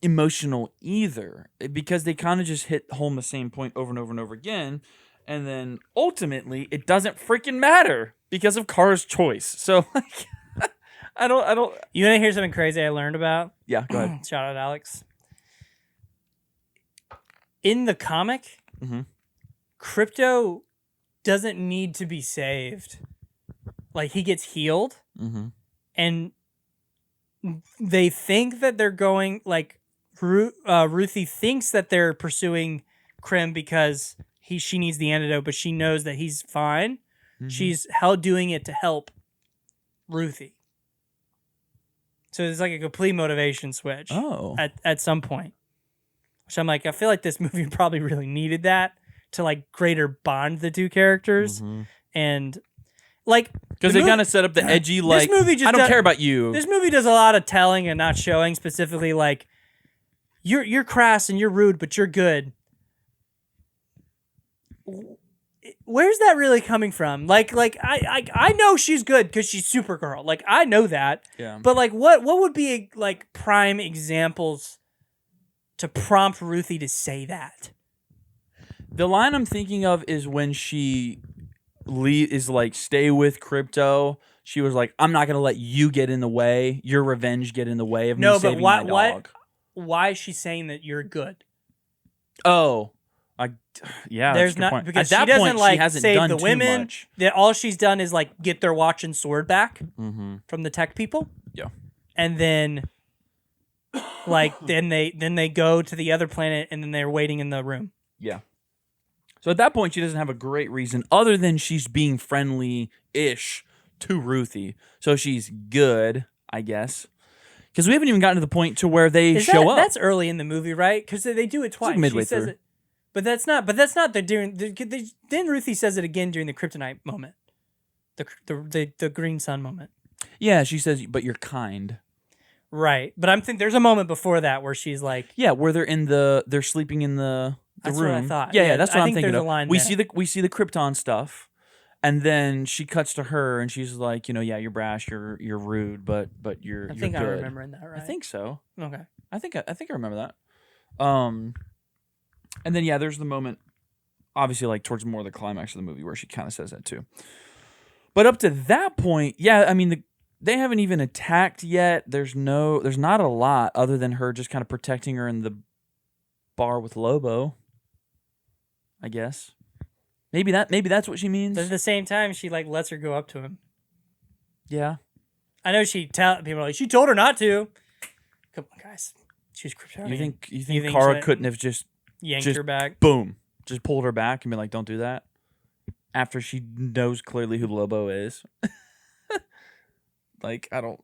emotional either, because they kind of just hit home the same point over and over and over again, and then ultimately it doesn't freaking matter because of Kara's choice. So like, I don't. You want to hear something crazy I learned about? Yeah, go ahead. Shout out Alex. In the comic, Crypto doesn't need to be saved. Like, he gets healed, and they think that they're going, like, Ruthie thinks that they're pursuing Krim because she needs the antidote, but she knows that he's fine. She's doing it to help Ruthie. So it's like a complete motivation switch at some point. Which I'm like, I feel like this movie probably really needed that to like greater bond the two characters. And like, because they kind of set up the edgy, like, this movie just I don't care about you. This movie does a lot of telling and not showing, specifically like, you're crass and you're rude, but you're good. Where's that really coming from? Like I know she's good because she's Supergirl. Like, I know that. Yeah. But like, what would be like prime examples to prompt Ruthie to say that? The line I'm thinking of is when she is like, stay with Crypto. She was like, I'm not gonna let you get in the way. Your revenge get in the way of me saving my dog. Why is she saying that you're good? Oh. Yeah, there's not point. because at that she doesn't point, like she hasn't save done the women. Much. That all she's done is like get their watch and sword back from the tech people. Yeah, and then like then they go to the other planet and then they're waiting in the room. Yeah. So at that point, she doesn't have a great reason other than she's being friendly-ish to Ruthie. So she's good, I guess. Because we haven't even gotten to the point to where they show up. That's early in the movie, right? Because they do it twice. It's like midway she says through. It, but that's not the then Ruthie says it again during the kryptonite moment, the green sun moment. Yeah, she says, "But you're kind." Right, but I'm thinking there's a moment before that where she's like, yeah, where they're sleeping in the that's room. What I thought. Yeah, that's what I'm think thinking there's of. A line we there. see the Krypton stuff, and then she cuts to her and she's like, yeah, you're brash, you're rude, but you're. I think you're good. I'm remembering that right. I think so. Okay. I think I remember that. And then yeah, there's the moment, obviously like towards more of the climax of the movie where she kind of says that too. But up to that point, yeah, I mean they haven't even attacked yet. There's not a lot other than her just kind of protecting her in the bar with Lobo. I guess. Maybe that's what she means. But at the same time, she like lets her go up to him. Yeah. I know people are like, she told her not to. Come on, guys. She's Kryptonian. You think Kara couldn't have just yanked her back? Boom. Just pulled her back and be like, don't do that. After she knows clearly who Lobo is. Like, I don't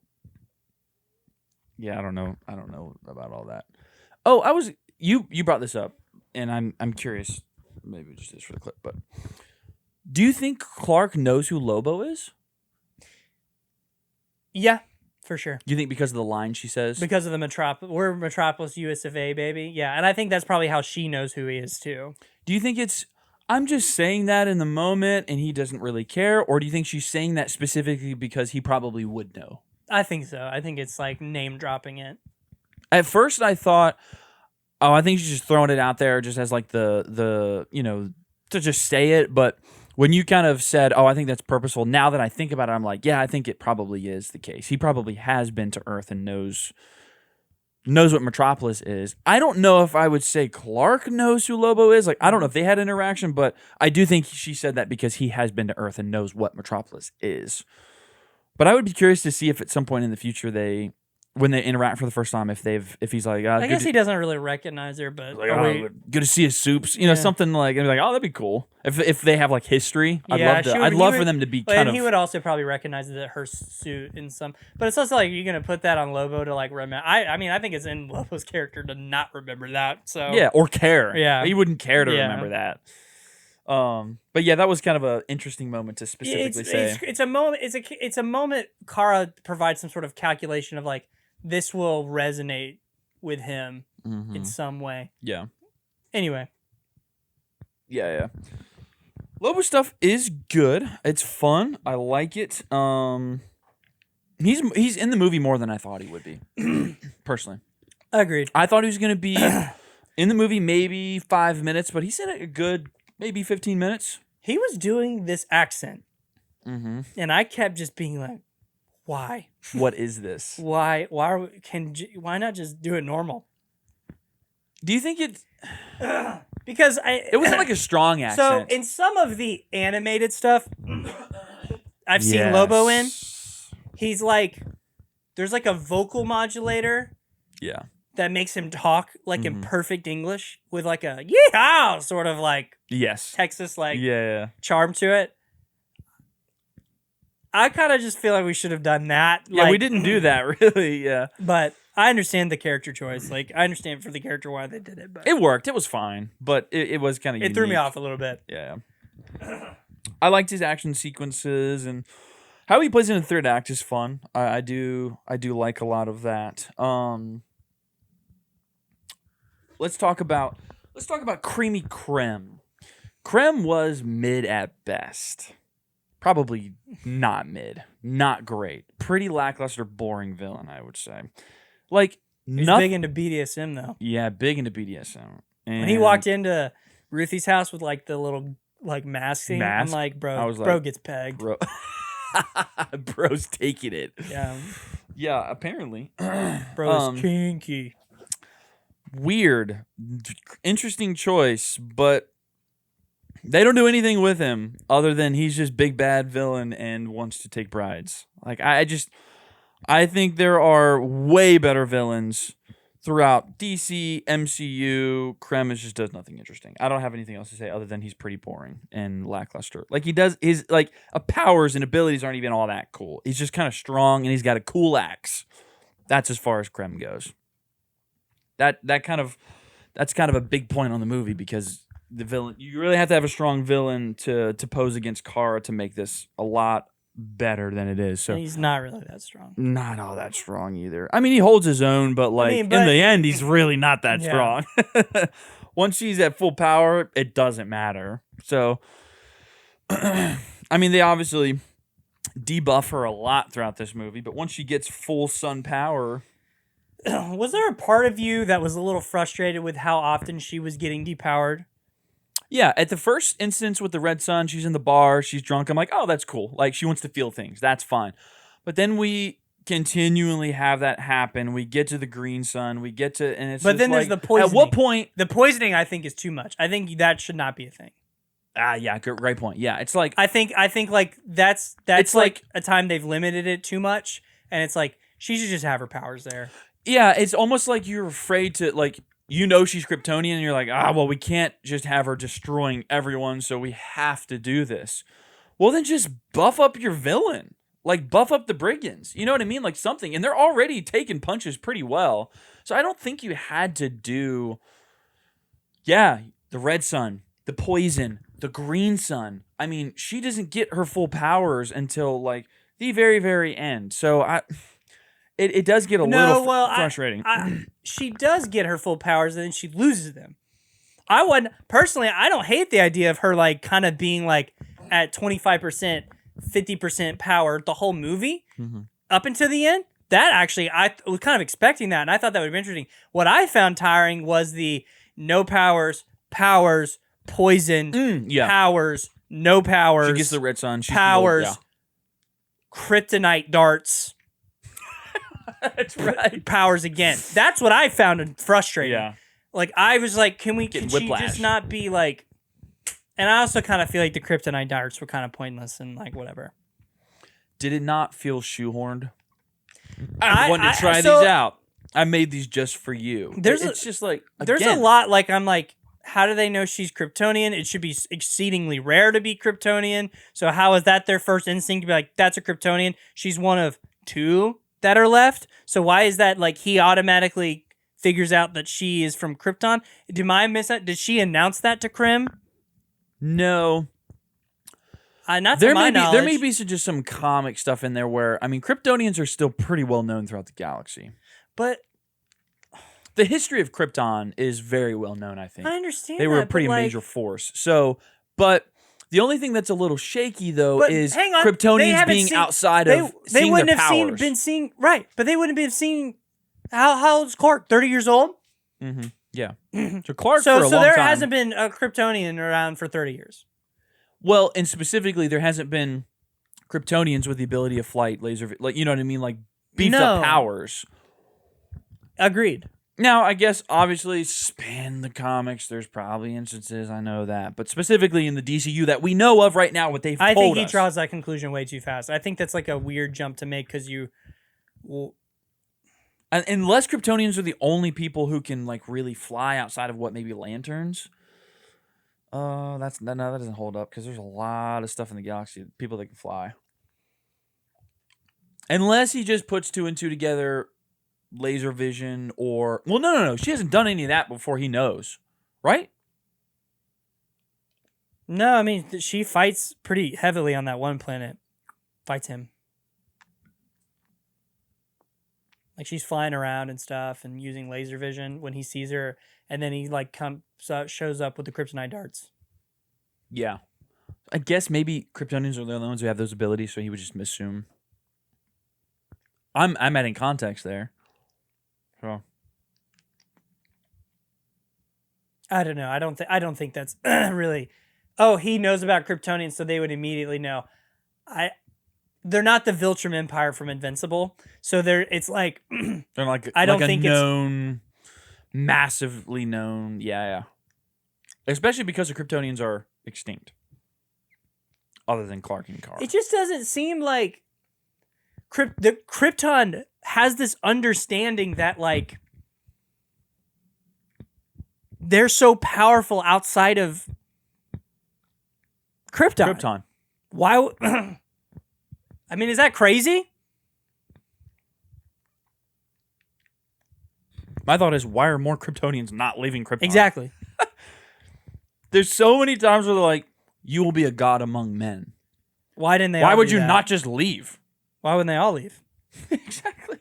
know. I don't know about all that. Oh, you brought this up, and I'm curious. Maybe just this for the clip, but do you think Clark knows who Lobo is? Yeah, for sure. Do you think because of the line she says? Because of the we're Metropolis US of A, baby. Yeah, and I think that's probably how she knows who he is too. Do you think it's I'm just saying that in the moment and he doesn't really care, or do you think she's saying that specifically because he probably would know? I think so. I think it's like name dropping it. At first I thought, I think she's just throwing it out there just as like the to just say it, but when you kind of said, I think that's purposeful, now that I think about it, I'm like, yeah, I think it probably is the case. He probably has been to Earth and knows what Metropolis is. I don't know if I would say Clark knows who Lobo is. Like, I don't know if they had an interaction, but I do think she said that because he has been to Earth and knows what Metropolis is. But I would be curious to see if at some point in the future when they interact for the first time, if he's like, I guess he doesn't really recognize her, but like, good to see his soups, something like, and be like, that'd be cool if they have like history. I'd love for them to be kind of. He would also probably recognize that her suit in some, but it's also like you're gonna put that on Lobo to like remember. I mean, I think it's in Lobo's character to not remember that. So yeah, or care. Yeah, he wouldn't care to remember that. But yeah, that was kind of an interesting moment to specifically say. It's a moment. It's a moment. Kara provides some sort of calculation of like, this will resonate with him in some way. Yeah. Anyway. Yeah. Lobo stuff is good. It's fun. I like it. He's in the movie more than I thought he would be. Personally. Agreed. I thought he was going to be in the movie maybe 5 minutes, but he's in it a good maybe 15 minutes. He was doing this accent. And I kept just being like, why? What is this? Why not just do it normal? Do you think it's because it wasn't like a strong accent. So in some of the animated stuff I've seen Lobo in, he's like, there's like a vocal modulator. Yeah. That makes him talk like in perfect English with like a yeehaw sort of like Texas like charm to it. I kind of just feel like we should have done that. Yeah, like, we didn't do that really. Yeah, But I understand the character choice. Like, I understand for the character why they did it, but it worked. It was fine, but it was kind of it threw me off a little bit. Yeah, I liked his action sequences and how he plays in the third act is fun. I do like a lot of that. Let's talk about Creamy Creme. Creme was mid at best. Probably not mid. Not great. Pretty lackluster, boring villain, I would say. Like, He's big into BDSM, though. Yeah, big into BDSM. And When he walked into Ruthie's house with, like, the little, like, mask thing, I'm like, bro gets pegged. Bro. Bro's taking it. Yeah. Yeah, apparently. Bro's kinky. Weird. Interesting choice, but they don't do anything with him other than he's just big bad villain and wants to take brides. Like I think there are way better villains throughout DC, MCU. Krem just does nothing interesting. I don't have anything else to say other than he's pretty boring and lackluster. Like he does his powers and abilities aren't even all that cool. He's just kind of strong and he's got a cool axe. That's as far as Krem goes. That's kind of a big point on the movie because the villain, you really have to have a strong villain to pose against Kara to make this a lot better than it is. So he's not really that strong. Not all that strong either. I mean, he holds his own, but in the end, he's really not that strong. Once she's at full power, it doesn't matter. So, I mean, they obviously debuff her a lot throughout this movie, but once she gets full sun power. Was there a part of you that was a little frustrated with how often she was getting depowered? Yeah, at the first instance with the red sun, she's in the bar, she's drunk. I'm like, oh, that's cool. Like, she wants to feel things. That's fine. But then we continually have that happen. We get to the green sun. We get to, and it's. But then there's the poisoning. At what point? The poisoning, I think, is too much. I think that should not be a thing. Yeah, great point. Yeah, it's like I think like that's it's like a time they've limited it too much, and it's like she should just have her powers there. Yeah, it's almost like you're afraid to she's Kryptonian, and you're like, well, we can't just have her destroying everyone, so we have to do this. Well, then just buff up your villain. Like, buff up the brigands. You know what I mean? Like, something. And they're already taking punches pretty well. So I don't think you had to do, the red sun, the poison, the green sun. I mean, she doesn't get her full powers until, the very, very end. So It does get a little frustrating. She does get her full powers, and then she loses them. I don't hate the idea of her kind of being at 25%, 50% power the whole movie up until the end. That actually, I was kind of expecting that, and I thought that would be interesting. What I found tiring was the no powers, poison, powers, no powers. She gets the red sun. Powers, kryptonite darts. That's right. Powers again. That's what I found frustrating. Yeah. I was like, can she just not be and I also kind of feel like the kryptonite darts were kind of pointless and whatever. Did it not feel shoehorned? I wanted to try these out. I made these just for you. There's a lot I'm like, how do they know she's Kryptonian? It should be exceedingly rare to be Kryptonian. So how is that their first instinct to be like, that's a Kryptonian? She's one of two that are left. So why is that he automatically figures out that she is from Krypton? Did I miss that? Did she announce that to Krim? No. Not to my knowledge. There may be just some comic stuff in there where, I mean, Kryptonians are still pretty well known throughout the galaxy. But the history of Krypton is very well known, I think. I understand they were a pretty major force. So, but the only thing that's a little shaky, though, is Kryptonians being outside of seeing their powers. Right, but they wouldn't have seen, how old is Clark? 30 years old? Mm-hmm. Yeah. So Clark so for a long time. So there hasn't been a Kryptonian around for 30 years. Well, and specifically, there hasn't been Kryptonians with the ability of flight, laser, you know what I mean? Beefed up powers. Agreed. Now, I guess, obviously, span the comics, there's probably instances, I know that. But specifically in the DCU that we know of right now, what they've told us. I think he draws that conclusion way too fast. I think that's a weird jump to make because you... Well, unless Kryptonians are the only people who can, really fly outside of what, maybe lanterns? That doesn't hold up because there's a lot of stuff in the galaxy, people that can fly. Unless he just puts two and two together, laser vision or... Well, no. She hasn't done any of that before he knows, right? No, I mean, she fights pretty heavily on that one planet. Fights him. Like, she's flying around and stuff and using laser vision when he sees her. And then he, like, shows up with the kryptonite darts. Yeah. I guess maybe Kryptonians are the only ones who have those abilities, so he would just assume. I'm adding context there. So I don't know. I don't think that's really... Oh, he knows about Kryptonians, so they would immediately know. They're not the Viltrum Empire from Invincible, so it's like they're like I don't like think a known, massively known. Yeah. Especially because the Kryptonians are extinct, other than Clark and Kara. It just doesn't seem like the Krypton has this understanding that like they're so powerful outside of Krypton. Why? I mean, is that crazy? My thought is, why are more Kryptonians not leaving Krypton? Exactly. There's so many times where they're like, "You will be a god among men." Why didn't they? Why all would do you that? not just leave? Why wouldn't they all leave? Exactly.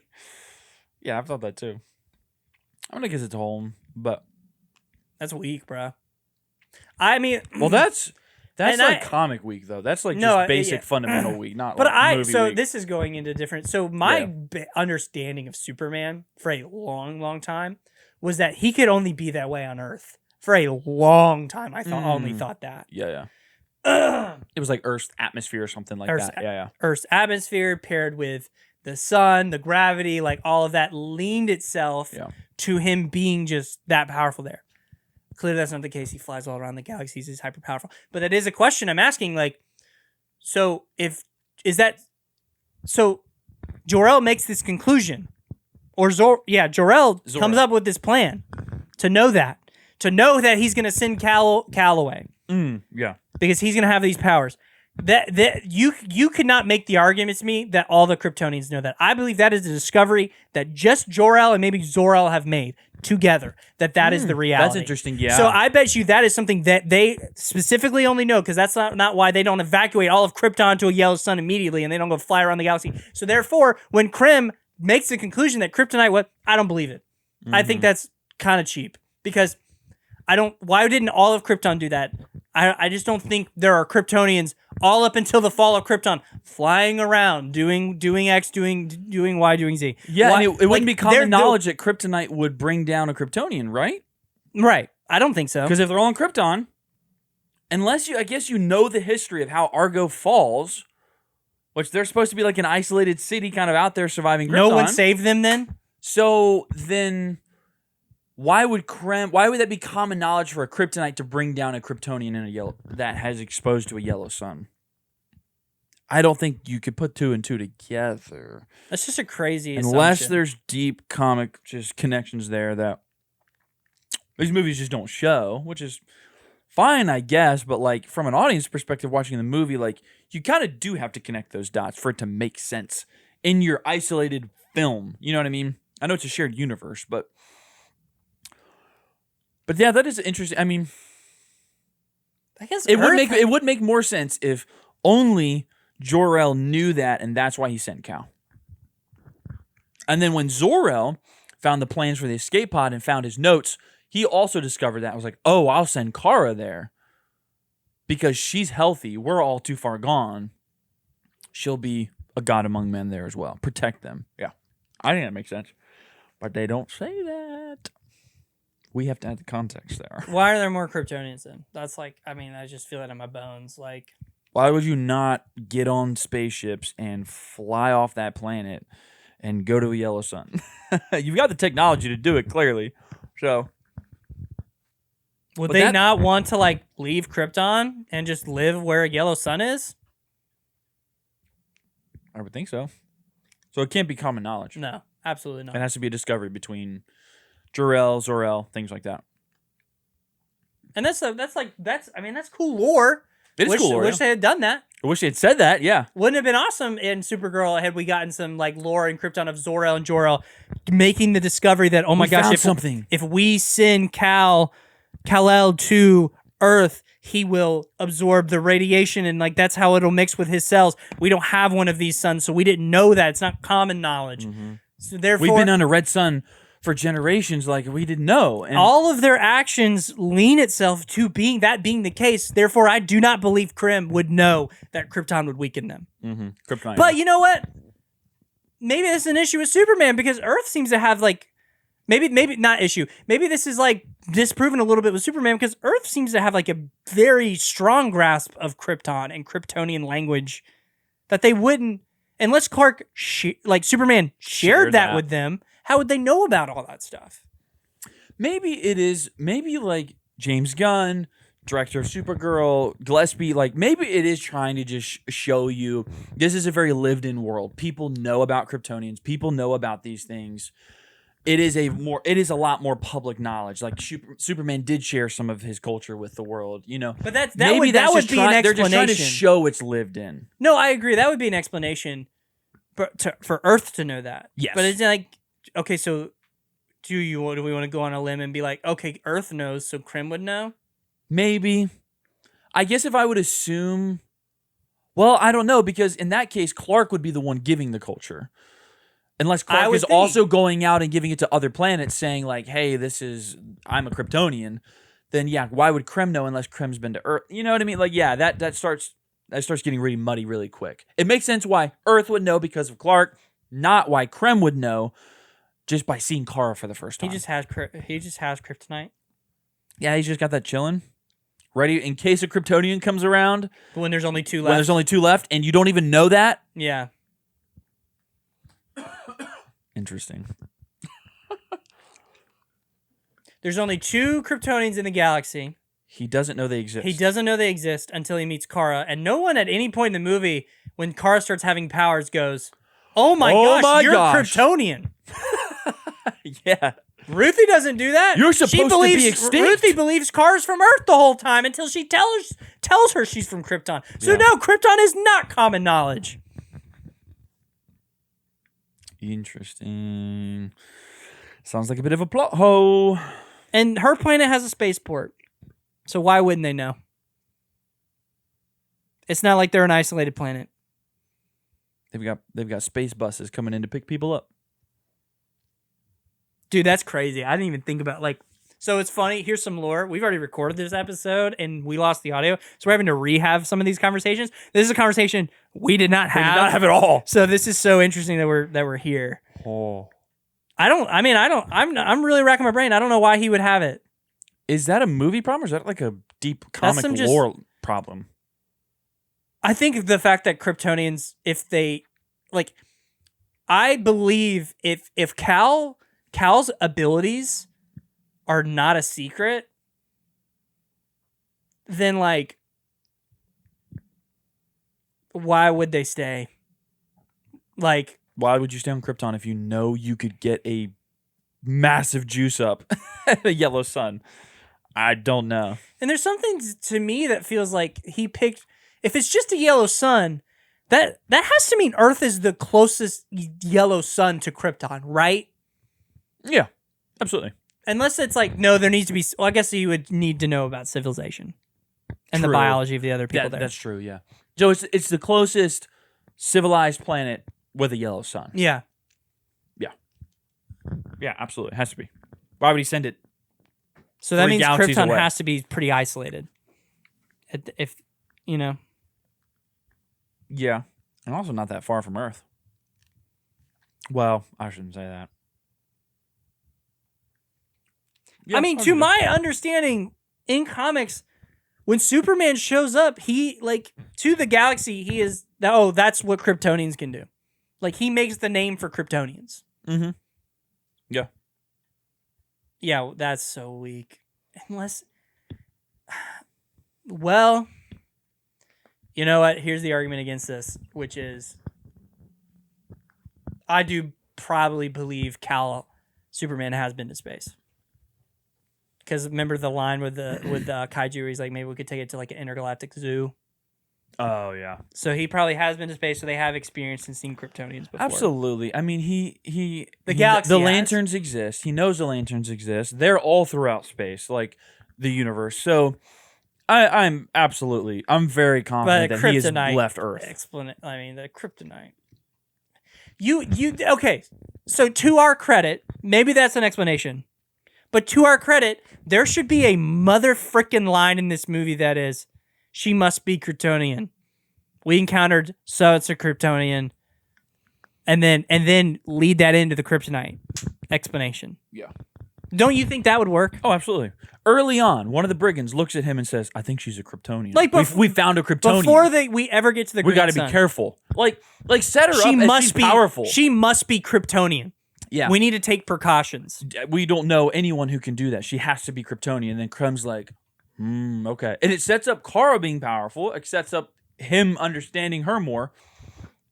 Yeah, I've thought that too. I'm gonna guess it's home, but that's weak, bro. I mean, well, that's like I, comic week though. That's like no, just basic fundamental week, not. But like movie week. this is going into different. So my understanding of Superman for a long time was that he could only be that way on Earth for a long time. I only thought that. Yeah. It was like Earth's atmosphere or something like that. Yeah. Earth's atmosphere paired with the sun, the gravity, like all of that leaned itself to him being just that powerful there. Clearly that's not the case. He flies all around the galaxies. He's hyper powerful. But that is a question I'm asking. Like, so Jor-El makes this conclusion, or Jor-El comes up with this plan to know that he's going to send Calloway. Yeah. Because he's going to have these powers. That you could not make the argument to me that all the Kryptonians know that. I believe that is a discovery that just Jor-El and maybe Zor-El have made together. That is the reality. That's interesting. Yeah. So I bet you that is something that they specifically only know, because that's not why they don't evacuate all of Krypton to a yellow sun immediately and they don't go fly around the galaxy. So therefore, when Krim makes the conclusion that kryptonite, I don't believe it. I think that's kind of cheap, because why didn't all of Krypton do that? I just don't think there are Kryptonians all up until the fall of Krypton flying around doing X, doing Y, doing Z. Yeah, and it wouldn't be common knowledge that kryptonite would bring down a Kryptonian, right? Right. I don't think so. Because if they're all on Krypton, I guess you know the history of how Argo falls, which they're supposed to be like an isolated city kind of out there surviving Krypton. No one saved them then? So then... Why would that be common knowledge for a kryptonite to bring down a Kryptonian that has exposed to a yellow sun? I don't think you could put two and two together. That's just a crazy unless assumption. There's deep comic just connections there that these movies just don't show, which is fine, I guess. But like from an audience perspective, watching the movie, like you kind of do have to connect those dots for it to make sense in your isolated film. You know what I mean? I know it's a shared universe, but yeah, that is interesting. I mean, I guess it would make more sense if only Jor-El knew that, and that's why he sent Cal. And then when Zor-El found the plans for the escape pod and found his notes, he also discovered that. I was like, oh, I'll send Kara there because she's healthy. We're all too far gone. She'll be a god among men there as well. Protect them. Yeah, I think that makes sense, but they don't say that. We have to add the context there. Why are there more Kryptonians then? That's like, I mean, I just feel that in my bones. Like, why would you not get on spaceships and fly off that planet and go to a yellow sun? You've got the technology to do it, clearly. So, would they not want to like leave Krypton and just live where a yellow sun is? I would think so. So it can't be common knowledge. No, absolutely not. It has to be a discovery between Jor-El, Zor-El, things like that. And that's cool lore. It is cool lore. Wish they had done that. I wish they had said that. Yeah. Wouldn't it have been awesome in Supergirl had we gotten some like lore and Krypton of Zor-El and Jor-El making the discovery that, oh my gosh, found something. If we send Kal-El to Earth, he will absorb the radiation and like that's how it'll mix with his cells. We don't have one of these suns, so we didn't know that. It's not common knowledge. So therefore, We've been on a red sun for generations, like we didn't know. And all of their actions lean itself to being the case. Therefore, I do not believe Krim would know that Krypton would weaken them. Krypton. But you know what? Maybe this is an issue with Superman because Earth seems to have like maybe not issue. Maybe this is like disproven a little bit with Superman because Earth seems to have like a very strong grasp of Krypton and Kryptonian language that they wouldn't unless Clark like Superman shared that with them. How would they know about all that stuff? Maybe it is, like James Gunn, director of Supergirl, Gillespie, like maybe it is trying to just show you this is a very lived in world. People know about Kryptonians. People know about these things. It is a lot more public knowledge. Like Superman did share some of his culture with the world, you know. But that would be an explanation. They're just trying to show it's lived in. No, I agree. That would be an explanation for Earth to know that. Yes. But it's like, okay, so do we want to go on a limb and be like, okay, Earth knows, so Krim would know? Maybe. I guess if I would assume, well, I don't know, because in that case, Clark would be the one giving the culture. Unless Clark is also going out and giving it to other planets saying like, hey, I'm a Kryptonian, then yeah, why would Krim know unless Krim's been to Earth? You know what I mean? Like, yeah, that starts getting really muddy really quick. It makes sense why Earth would know because of Clark, not why Krim would know just by seeing Kara for the first time. He just has kryptonite. Yeah, he's just got that chilling. Ready in case a Kryptonian comes around. When there's only 2 left. When there's only 2 left and you don't even know that? Yeah. Interesting. There's only 2 Kryptonians in the galaxy. He doesn't know they exist. He doesn't know they exist until he meets Kara. And no one at any point in the movie, when Kara starts having powers, goes, oh my gosh, you're Kryptonian. Yeah. Ruthie doesn't do that. You're supposed to be extinct. Ruthie believes Kara's from Earth the whole time until she tells her she's from Krypton. So no, Krypton is not common knowledge. Interesting. Sounds like a bit of a plot hole. And her planet has a spaceport. So why wouldn't they know? It's not like they're an isolated planet. They've got space buses coming in to pick people up. Dude, that's crazy. I didn't even think about so it's funny. Here's some lore. We've already recorded this episode and we lost the audio. So we're having to rehab some of these conversations. This is a conversation we did not have. We did not have at all. So this is so interesting that we're here. Oh. I'm really racking my brain. I don't know why he would have it. Is that a movie problem or is that like a deep comic lore problem? I think the fact that Kryptonians, if they I believe if Cal's abilities are not a secret, then why would they stay? Why would you stay on Krypton if you know you could get a massive juice up at a yellow sun? I don't know. And there's something to me that feels like he picked, if it's just a yellow sun, that has to mean Earth is the closest yellow sun to Krypton, right? Yeah, absolutely. Unless it's no, there needs to be, well, I guess you would need to know about civilization and the biology of the other people there. That's true, yeah. So it's the closest civilized planet with a yellow sun. Yeah. Yeah. Yeah, absolutely. It has to be. Why would he send it? So that means Krypton away? has to be pretty isolated. If, you know. Yeah. And also not that far from Earth. Well, I shouldn't say that. Yeah, I mean, to my understanding, in comics, when Superman shows up, he, to the galaxy, he is, that's what Kryptonians can do. He makes the name for Kryptonians. Mm-hmm. Yeah. Yeah, that's so weak. Unless, well, you know what? Here's the argument against this, which is, I do probably believe Superman has been to space. Because remember the line with the kaiju where he's like, maybe we could take it to an intergalactic zoo. Oh yeah, So he probably has been to space, so they have experienced and seen Kryptonians before. absolutely. I mean, The galaxy the has. lanterns exist. He knows the lanterns exist. They're all throughout space, like the universe. So I'm very confident But that he has kryptonite left Earth. I mean, the kryptonite. Okay. So to our credit, maybe that's an explanation. But to our credit, there should be a mother frickin' line in this movie that is, she must be Kryptonian. We encountered, so it's a Kryptonian. And then lead that into the kryptonite explanation. Yeah. Don't you think that would work? Oh, absolutely. Early on, one of the brigands looks at him and says, "I think she's a Kryptonian. Like we found a Kryptonian. Before we ever get to the we got to grandson. be careful. Like set her up as she's powerful. She must be Kryptonian. Yeah. We need to take precautions. We don't know anyone who can do that. She has to be Kryptonian." And then Krem's like, okay. And it sets up Kara being powerful. It sets up him understanding her more.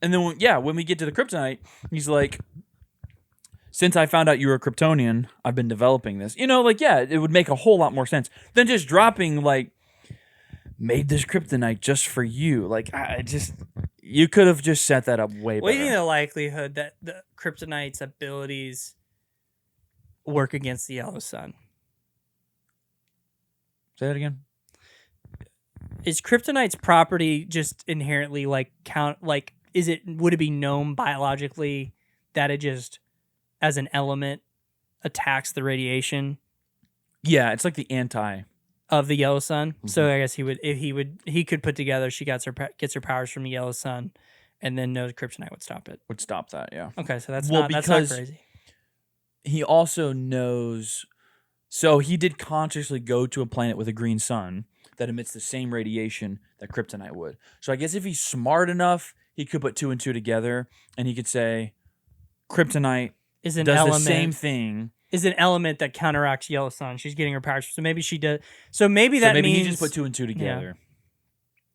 And then, when we get to the kryptonite, he's like, "Since I found out you were a Kryptonian, I've been developing this." It would make a whole lot more sense than just dropping, made this kryptonite just for you. You could have just set that up way better. What do you think the likelihood that the kryptonite's abilities work against the yellow sun? Say that again. Is kryptonite's property just inherently would it be known biologically that it just as an element attacks the radiation Yeah, it's like the anti. of the yellow sun? Mm-hmm. So I guess he could put together she gets her powers from the yellow sun and then knows kryptonite would stop it. Would stop that, yeah. Okay, so that's Well, not because crazy. He also knows. So he did consciously go to a planet with a green sun that emits the same radiation that kryptonite would. So I guess if he's smart enough, he could put 2 and 2 together, and he could say, kryptonite Is an does element the same thing. Is an element that counteracts yellow sun. She's getting her powers. So maybe she does. So maybe Maybe means he just put 2 and 2 together.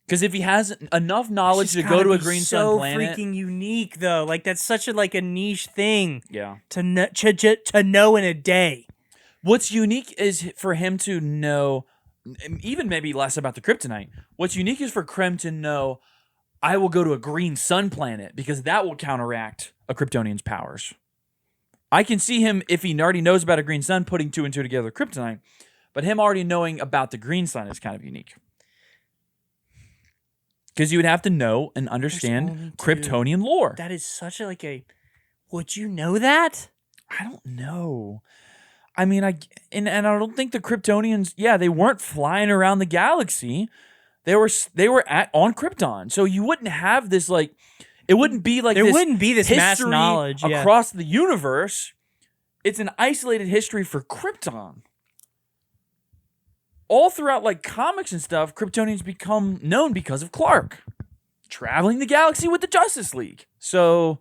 Because if he has enough knowledge to It's go to a gotta be green so sun planet, freaking unique though. Like that's such a niche thing yeah. to know in a day. What's unique is for him to know, even maybe less about the kryptonite. What's unique is for Krem to know, I will go to a green sun planet because that will counteract a Kryptonian's powers. I can see him, if he already knows about a green sun, putting 2 and 2 together kryptonite, but him already knowing about the green sun is kind of unique. Because you would have to know and understand Kryptonian lore. That is such a would you know that? I don't know. I mean, I don't think the Kryptonians, they weren't flying around the galaxy. They were on Krypton. So you wouldn't have this it wouldn't be there wouldn't be this mass history knowledge across the universe. It's an isolated history for Krypton. All throughout comics and stuff, Kryptonians become known because of Clark traveling the galaxy with the Justice League. So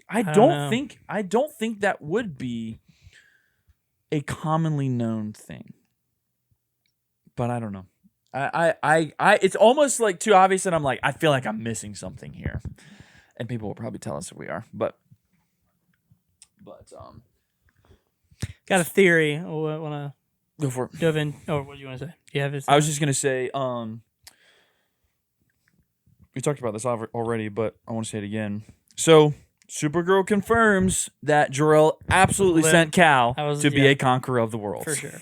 I don't think that would be a commonly known thing. But I don't know. I it's almost too obvious that I'm I feel like I'm missing something here. And people will probably tell us if we are. But got a theory. I want to go for it. dove in. Oh, what do you want to say? You have I was just gonna say, we talked about this already, but I want to say it again. So Supergirl confirms that Jor-El absolutely sent Cal to be a conqueror of the world. for sure.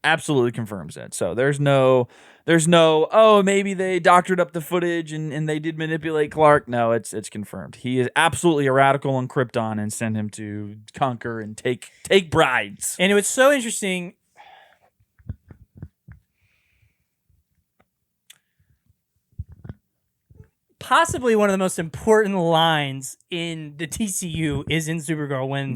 Absolutely confirms it. So there's no, oh, maybe they doctored up the footage and they did manipulate Clark. No, it's confirmed. He is absolutely a radical on Krypton and sent him to conquer and take brides. And it was so interesting. Possibly one of the most important lines in the TCU is in Supergirl when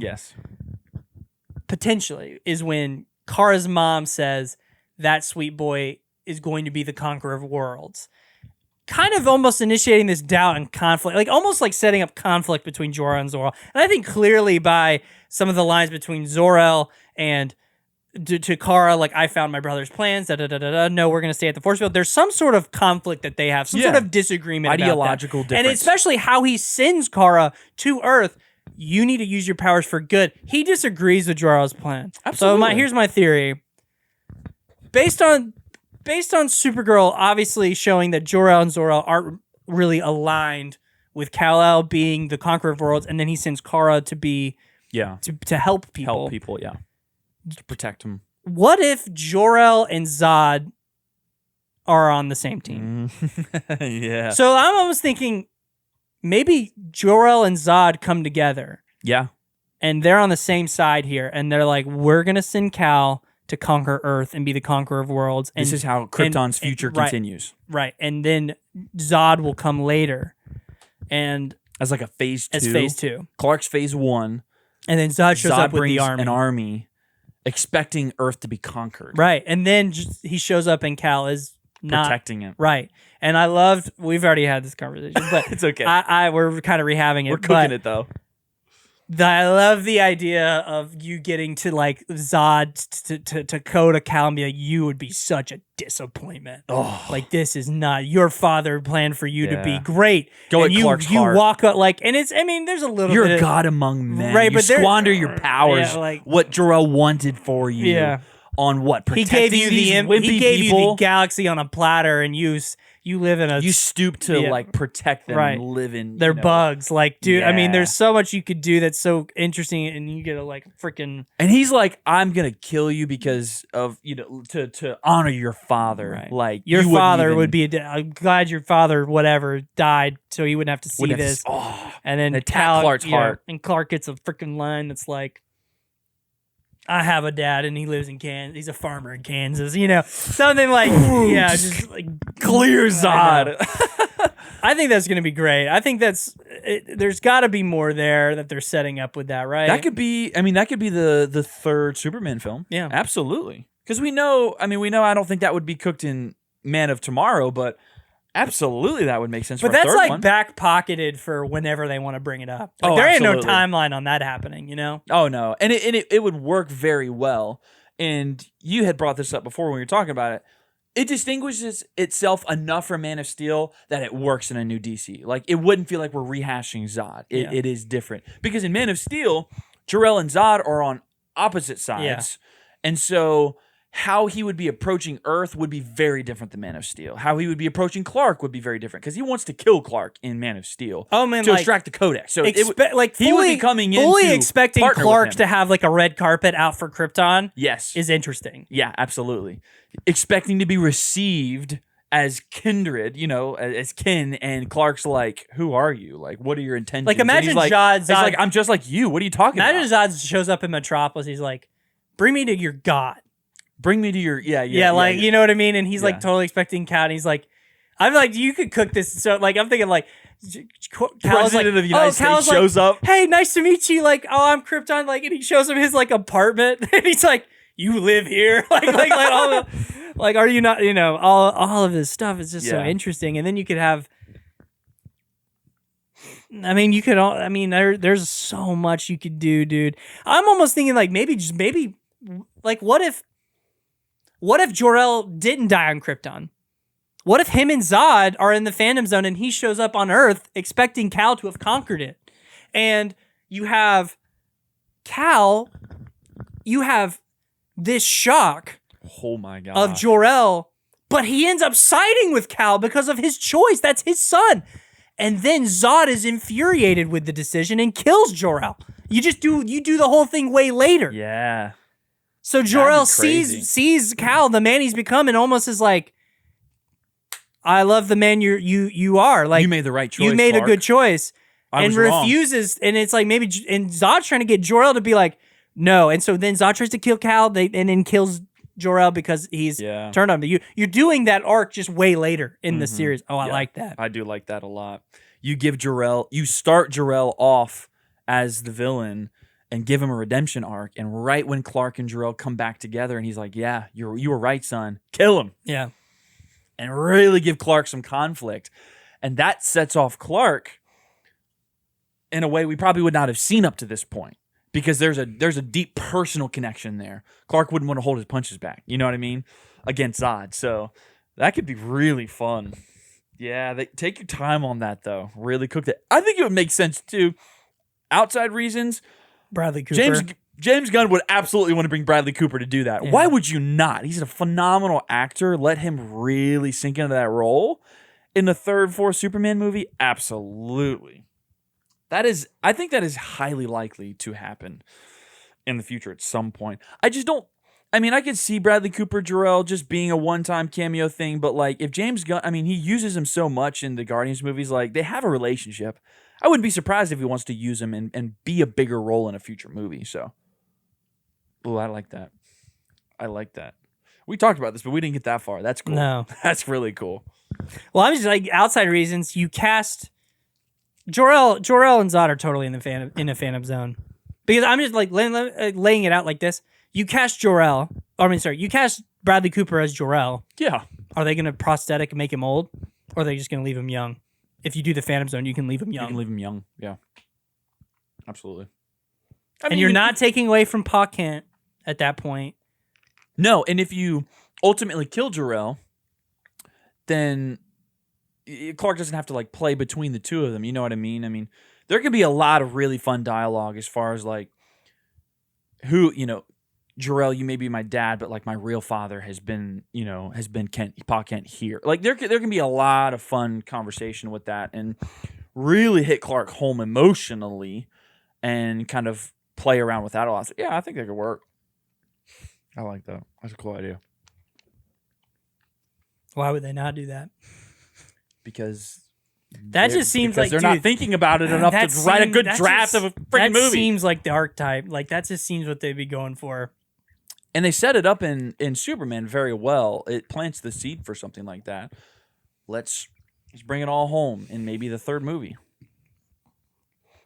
when Kara's mom says that sweet boy is going to be the conqueror of worlds. Kind of almost initiating this doubt and conflict, almost setting up conflict between Jor-El and Zor-El. And I think clearly by some of the lines between Zor-El and to Kara, I found my brother's plans, no, we're going to stay at the force field. There's some sort of conflict that they have, some sort of disagreement ideological about that. difference. And especially how he sends Kara to Earth. You need to use your powers for good. He disagrees with Jor-El's plan. Absolutely. So here's my theory. based on Supergirl obviously showing that Jor-El and Zor-El aren't really aligned, with Kal-El being the conqueror of worlds, and then he sends Kara to be to help people. Help people, yeah. To protect them. What if Jor-El and Zod are on the same team? Yeah. So I'm almost thinking maybe Jor-El and Zod come together. Yeah. And they're on the same side here, and they're like, we're gonna send Kal to conquer Earth and be the conqueror of worlds. And this is how Krypton's future continues. Right. And then Zod will come later. And as like a phase 2. As phase 2. Clark's phase 1. And then Zod shows up with brings the army. an army expecting Earth to be conquered. Right. And then he shows up and Kal is not protecting it. Right. And I loved, we've already had this conversation, but it's okay. We're kind of rehabbing it. We're cooking it though. I love the idea of you getting to like Zod to go to Kal and be like, you would be such a disappointment. Oh, like this is not your father planned for you to be great. Go and at Clark's you heart. walk up like, and it's. I mean, there's a little. You're bit a god among men. right? You But squander your powers. Yeah, like, what Jor-El wanted for you. Yeah. On what? He Protecting gave you these wimpy he gave people. you the galaxy on a platter, and you live in a. You stoop to like protect them. Right. And live in. They're bugs, like dude. I mean, Yeah. there's so much you could do that's so interesting, and you get a like freaking. And he's like, I'm gonna kill you because of to honor your father. Right. Like Your you wouldn't father even- would be. I'm glad your father, whatever, died, so he wouldn't have to see wouldn't have to this. oh, And then attack Kal, Clark's heart. and Clark gets a freaking line that's like, "I have a dad, and he lives in Kansas. He's a farmer in Kansas." Something like, just like clear Zod. I think that's gonna be great. I think there's got to be more there that they're setting up with that, right? That could be. I mean, that could be the third Superman film. Yeah, absolutely. Because we know. I mean, we know. I don't think that would be cooked in Man of Tomorrow, but absolutely that would make sense. But for that's a third like one. back pocketed for whenever they want to bring it up. Like, Oh, there ain't no absolutely. timeline on that happening. Oh no, and it would work very well. And you had brought this up before when we were talking about it. It distinguishes itself enough from Man of Steel that it works in a new DC. Like it wouldn't feel like we're rehashing Zod. It is different because in Man of Steel, Jor-El and Zod are on opposite sides, and so how he would be approaching Earth would be very different than Man of Steel. How he would be approaching Clark would be very different because he wants to kill Clark in Man of Steel. Oh man, to like, extract the Codex. So he would be coming in fully expecting partner with Clark him. to have like a red carpet out for Krypton. Yes, is interesting. Yeah, absolutely. Expecting to be received as kindred, as kin, and Clark's like, "Who are you? Like, what are your intentions?" Like, imagine Zod. Like, "I'm just like you. What are you talking about?" Imagine Zod shows up in Metropolis. He's like, "Bring me to your god. Bring me to your you know what I mean?" And he's like totally expecting Cat. And he's like, "I'm like, you could cook this." So like, I'm thinking like, President of the United States shows up. "Hey, nice to meet you." Like, "Oh, I'm Krypton." Like, and he shows him his like apartment, and he's like, "You live here?" like are you not? All of this stuff is just so interesting. And then you could have. I mean, you could. There's so much you could do, dude. I'm almost thinking like maybe, like what if Jor-El didn't die on Krypton? What if him and Zod are in the Phantom Zone and he shows up on Earth expecting Kal to have conquered it? And you have Kal, you have this shock oh my god of Jor-El, but he ends up siding with Kal because of his choice. That's his son. And then Zod is infuriated with the decision and kills Jor-El. You do the whole thing way later. Yeah. So Jor-El sees Kal, the man he's become, and almost is like, "I love the man you are. Like, you made the right choice. You made Clark. a good choice." I was refuses, and it's like maybe and Zod's trying to get Jor-El to be like, "No." And so then Zod tries to kill Kal, and then kills Jor-El because he's turned on you. You're doing that arc just way later in the series. Oh, I like that. I do like that a lot. You start Jor-El off as the villain and give him a redemption arc, and right when Clark and Jor-El come back together, and he's like, "Yeah, you were right, son. Kill him." Yeah, and really give Clark some conflict, and that sets off Clark in a way we probably would not have seen up to this point. Because there's a deep personal connection there. Clark wouldn't want to hold his punches back. You know what I mean? Against Zod. So that could be really fun. Yeah, take your time on that though. Really cook that. I think it would make sense too. Outside reasons. Bradley Cooper. James Gunn would absolutely want to bring Bradley Cooper to do that. Yeah. Why would you not? He's a phenomenal actor. Let him really sink into that role in the third, fourth Superman movie. Absolutely. I think that is highly likely to happen in the future at some point. I just don't. I mean, I could see Bradley Cooper, Jor-El just being a one-time cameo thing, but like if James Gunn, I mean, he uses him so much in the Guardians movies, like they have a relationship. I wouldn't be surprised if he wants to use him and be a bigger role in a future movie. So, oh, I like that. I like that. We talked about this, but we didn't get that far. That's cool. No. That's really cool. Well, I'm just like outside reasons. You cast Jor-El and Zod are totally in the Phantom Zone because I'm just like laying it out like this. You cast you cast Bradley Cooper as Jor-El. Yeah. Are they going to prosthetic and make him old? Or are they just going to leave him young? If you do the Phantom Zone, you can leave him young. You can leave him young. Yeah. Absolutely. And you're not taking away from Pa Kent at that point. No, and if you ultimately kill Jor-El, then Clark doesn't have to like play between the two of them. You know what I mean? I mean, there could be a lot of really fun dialogue as far as like who, Jor-El, you may be my dad, but like my real father has been Pa Kent here. Like there can be a lot of fun conversation with that and really hit Clark home emotionally and kind of play around with that a lot. So, yeah, I think that could work. I like that. That's a cool idea. Why would they not do that? Because that just seems like they're not thinking about it enough to write a good draft of a freaking movie. That seems like the archetype. Like that just seems what they'd be going for. And they set it up in Superman very well. It plants the seed for something like that. Let's bring it all home in maybe the third movie.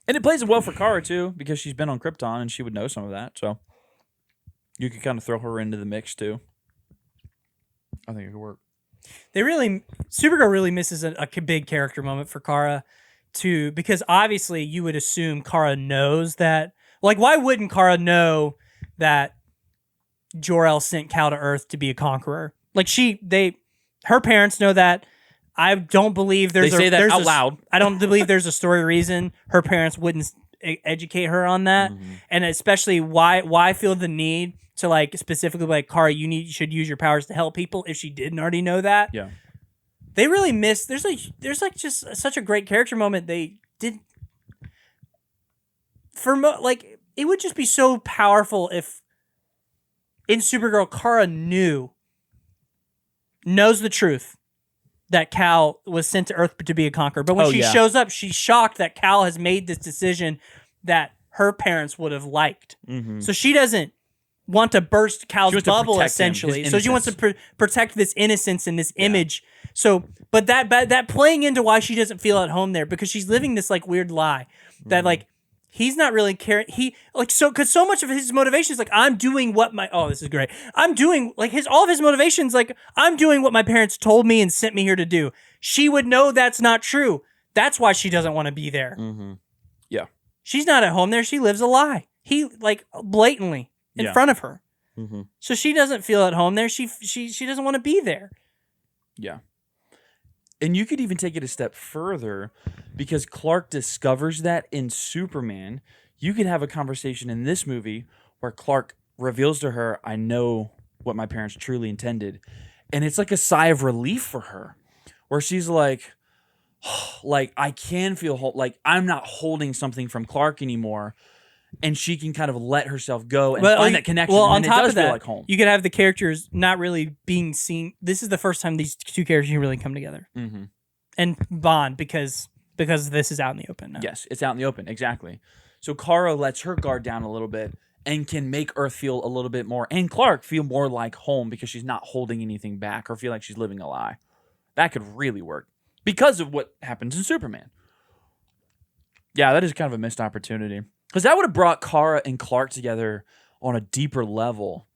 And it plays it well for Kara, too, because she's been on Krypton and she would know some of that. So you could kind of throw her into the mix, too. I think it could work. Supergirl really misses a big character moment for Kara, too, because obviously you would assume Kara knows that. Like, why wouldn't Kara know that Jor-El sent Kal to Earth to be a conqueror? Like her parents know that. I don't believe they say that out loud. I don't believe there's a story reason her parents wouldn't educate her on that, and especially why feel the need to like specifically like Kara, you should use your powers to help people if she didn't already know that. Yeah, they really miss. There's just such a great character moment they did. It would just be so powerful if in Supergirl Kara knows the truth that Kal was sent to Earth to be a conqueror. But when she shows up, she's shocked that Kal has made this decision that her parents would have liked. Mm-hmm. So she doesn't want to burst Kal's bubble, essentially. So she wants to protect this innocence and this image. So, but that playing into why she doesn't feel at home there, because she's living this like weird lie that like he's not really caring. Because so much of his motivation is like, I'm doing what this is great. I'm doing like all of his motivations, like I'm doing what my parents told me and sent me here to do. She would know that's not true. That's why she doesn't want to be there. Mm-hmm. Yeah. She's not at home there. She lives a lie. He like blatantly in front of her. Mm-hmm. So she doesn't feel at home there. She doesn't want to be there. Yeah. And you could even take it a step further because Clark discovers that in Superman. You could have a conversation in this movie where Clark reveals to her, I know what my parents truly intended. And it's like a sigh of relief for her where she's like, I can feel like I'm not holding something from Clark anymore. And she can kind of let herself go and find that connection. Well, on top of that, feel like home. You could have the characters not really being seen. This is the first time these two characters can really come together and bond because this is out in the open now. Yes, it's out in the open, exactly. So Kara lets her guard down a little bit and can make Earth feel a little bit more, and Clark feel more like home because she's not holding anything back or feel like she's living a lie. That could really work because of what happens in Superman. Yeah, that is kind of a missed opportunity. Because that would have brought Kara and Clark together on a deeper level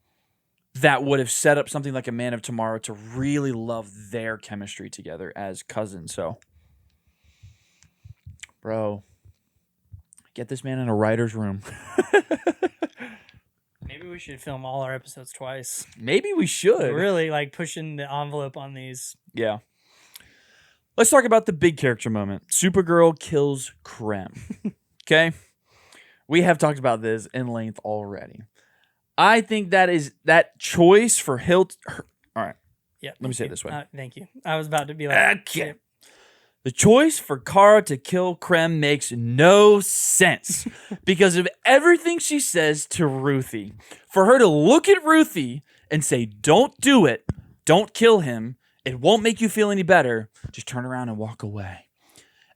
that would have set up something like a Man of Tomorrow to really love their chemistry together as cousins. So, bro, get this man in a writer's room. Maybe we should film all our episodes twice. Maybe we should. We're really like pushing the envelope on these. Yeah. Let's talk about the big character moment. Supergirl kills Krem. Okay? we have talked about this in length already. I think that choice for Hilt. All right. Yeah. Let me say it this way. Thank you. I was about to be like, okay. The choice for Kara to kill Krem makes no sense because of everything she says to Ruthie. For her to look at Ruthie and say, "Don't do it. Don't kill him. It won't make you feel any better. Just turn around and walk away."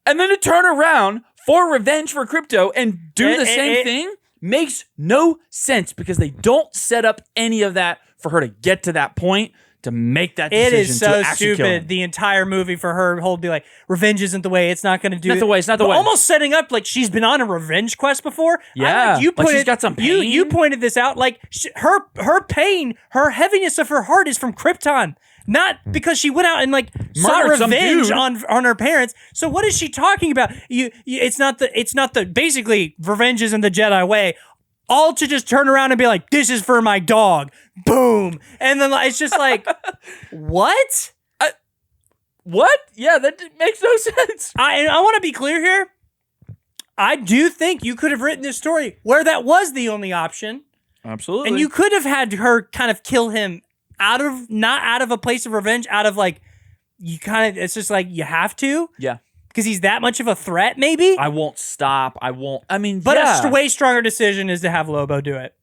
And then to turn around for revenge for Crypto and do the same thing makes no sense because they don't set up any of that for her to get to that point to make that decision. It is so to actually kill him. stupid. The entire movie for her whole be like, revenge isn't the way. It's not going to do Not it. the way. It's not the But way. almost setting up like she's been on a revenge quest before. Yeah, you like she's got some pain. You pointed this out. Like her pain, her heaviness of her heart is from Krypton. Not because she went out and like sought Murdered some revenge dude. on her parents. So what is she talking about? It's not the basically revenge isn't the Jedi way. All to just turn around and be like, this is for my dog. Boom. And then it's just like, what? What? Yeah, that makes no sense. I want to be clear here. I do think you could have written this story where that was the only option. Absolutely. And you could have had her kind of kill him not out of a place of revenge, out of like, it's just like, you have to. Yeah. Because he's that much of a threat, maybe? I won't stop. But a way stronger decision is to have Lobo do it.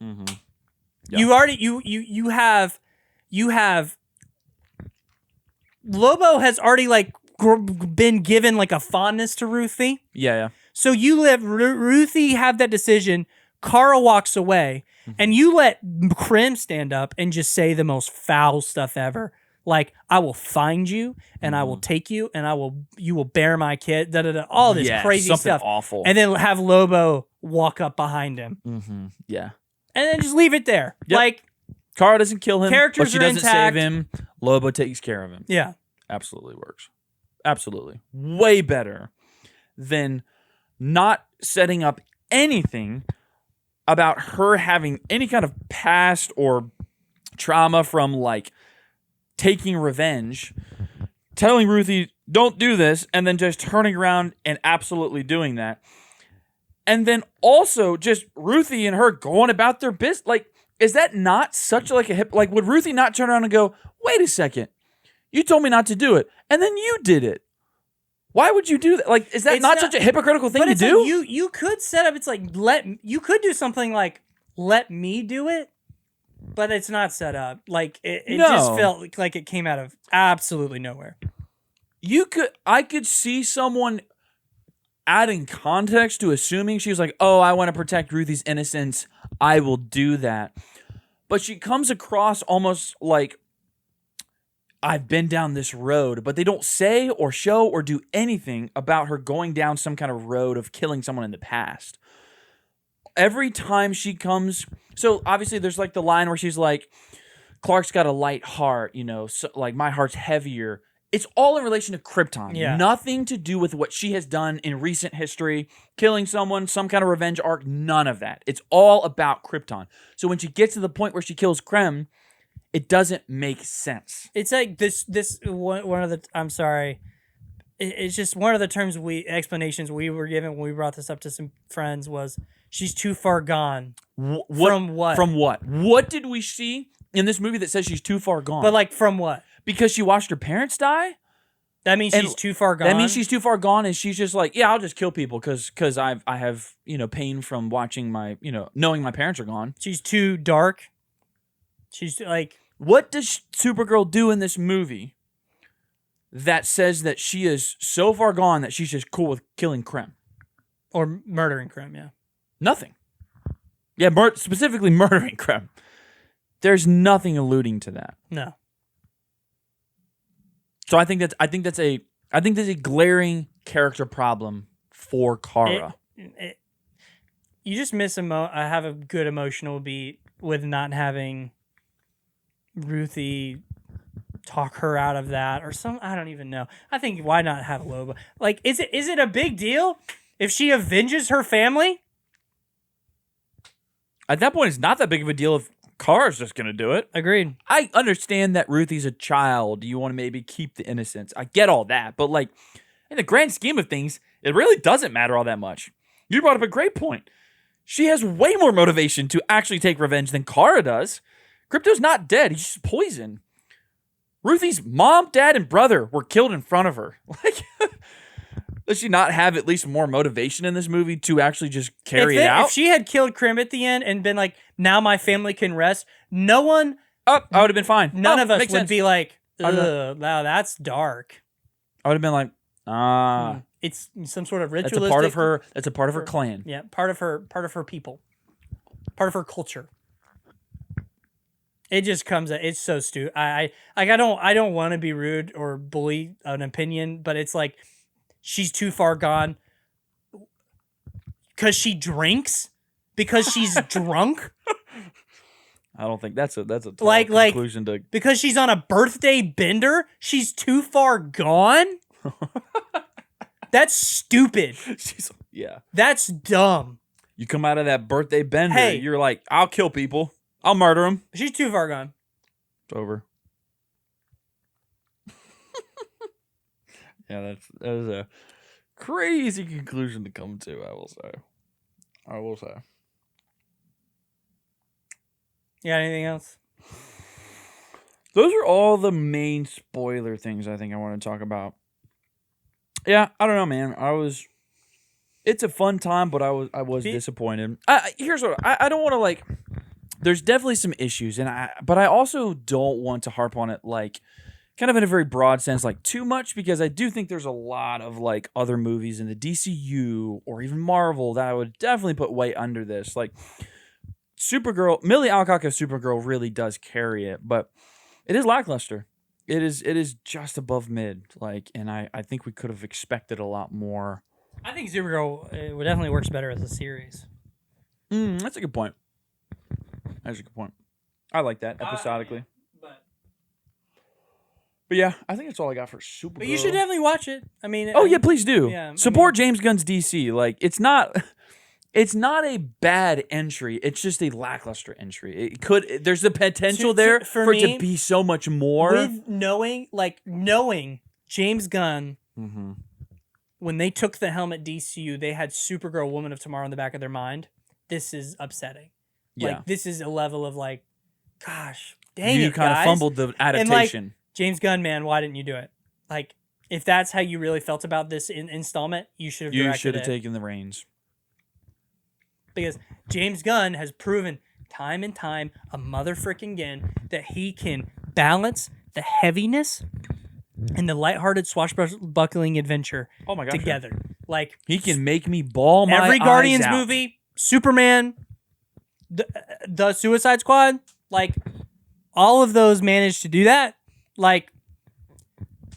Mm-hmm. Yeah. You have Lobo has already like been given like a fondness to Ruthie. Yeah. So you let Ruthie have that decision. Kara walks away, and you let Krim stand up and just say the most foul stuff ever. Like, I will find you, and I will take you, and you will bear my kid. Da da da. All this crazy something stuff. Awful. And then have Lobo walk up behind him. Mm-hmm. Yeah. And then just leave it there. Yep. Like, Kara doesn't kill him, characters but she are doesn't intact. save him. Lobo takes care of him. Yeah. Absolutely works. Absolutely. Way better than not setting up anything about her having any kind of past or trauma from like taking revenge, telling Ruthie, don't do this, and then just turning around and absolutely doing that. And then also just Ruthie and her going about their business. Like, is that not such like a like, would Ruthie not turn around and go, wait a second, you told me not to do it, and then you did it. Why would you do that? Like, is that not such a hypocritical thing to do? Like you could set up, it's like, you could do something like, let me do it, but it's not set up. Like, it just felt like it came out of absolutely nowhere. I could see someone adding context to assuming she was like, oh, I want to protect Ruthie's innocence, I will do that. But she comes across almost like, I've been down this road, but they don't say or show or do anything about her going down some kind of road of killing someone in the past. Every time she comes, so obviously there's like the line where she's like, Clark's got a light heart, so like my heart's heavier. It's all in relation to Krypton. Yeah. Nothing to do with what she has done in recent history, killing someone, some kind of revenge arc, none of that. It's all about Krypton. So when she gets to the point where she kills Krem, it doesn't make sense. It's like this one of the, I'm sorry, it's just one of the explanations we were given when we brought this up to some friends was she's too far gone. From what? From what? What did we see in this movie that says she's too far gone? But like from what? Because she watched her parents die? That means she's too far gone? That means she's too far gone and she's just like, yeah, I'll just kill people because I have, pain from watching knowing my parents are gone. She's too dark. She's like... What does Supergirl do in this movie that says that she is so far gone that she's just cool with killing Krem? Or murdering Krem, yeah. Nothing. Yeah, specifically murdering Krem. There's nothing alluding to that. No. So I think that's a glaring character problem for Kara. You just miss I have a good emotional beat with not having Ruthie talk her out of that or I don't even know. I think why not have Lobo? Like, is it a big deal if she avenges her family? At that point, it's not that big of a deal if Kara's just gonna do it. Agreed. I understand that Ruthie's a child. You want to maybe keep the innocence. I get all that, but like in the grand scheme of things, it really doesn't matter all that much. You brought up a great point. She has way more motivation to actually take revenge than Kara does. Crypto's not dead. He's just poisoned. Ruthie's mom, dad, and brother were killed in front of her. Like, does she not have at least more motivation in this movie to actually just carry it out? If she had killed Krim at the end and been like, now my family can rest, no one... I would have been fine. None of us would be like, I'd wow, that's dark. I would have been like, It's some sort of that's ritualistic... a part of her. That's a part of her clan. Yeah, part of her people. Part of her culture. It just comes... It's so stupid. I don't want to be rude or bully an opinion, but it's like, she's too far gone because she drinks, because she's drunk. I don't think that's a total like conclusion to... because she's on a birthday bender. She's too far gone. That's stupid. Yeah, that's dumb. you come out of that birthday bender, Hey. you're like, I'll kill people, I'll murder them. She's too far gone. It's over. Yeah, that is a crazy conclusion to come to. I will say. You got anything else? Those are all the main spoiler things I think I want to talk about. Yeah, I don't know, man. It's a fun time, but I was disappointed. Here's what I don't want to like. There's definitely some issues, but I also don't want to harp on it like, kind of in a very broad sense, like too much, because I do think there's a lot of like other movies in the DCU or even Marvel that I would definitely put way under this, like. Supergirl, Millie Alcock's Supergirl really does carry it, but it is lackluster. It is just above mid, like, and I think we could have expected a lot more. I think Supergirl definitely works better as a series. That's a good point. I like that episodically. But yeah, I think that's all I got for Supergirl. But you should definitely watch it. I mean, yeah, please do. Yeah, support James Gunn's DC. Like, it's not a bad entry. It's just a lackluster entry. There's the potential there for it to be so much more. With knowing James Gunn, when they took the helm at DCU, they had Supergirl, Woman of Tomorrow in the back of their mind. This is upsetting. Yeah. Like, this is a level of like, gosh, dang it, You kind of fumbled the adaptation. And like, James Gunn, man, why didn't you do it? Like, if that's how you really felt about this installment, you should have directed it. You should have taken the reins. Because James Gunn has proven time and time a motherfucking again that he can balance the heaviness and the lighthearted swashbuckling adventure together. Yeah. Like, he can make me bawl my every eyes Guardians out. movie, Superman, the Suicide Squad, like all of those managed to do that. Like,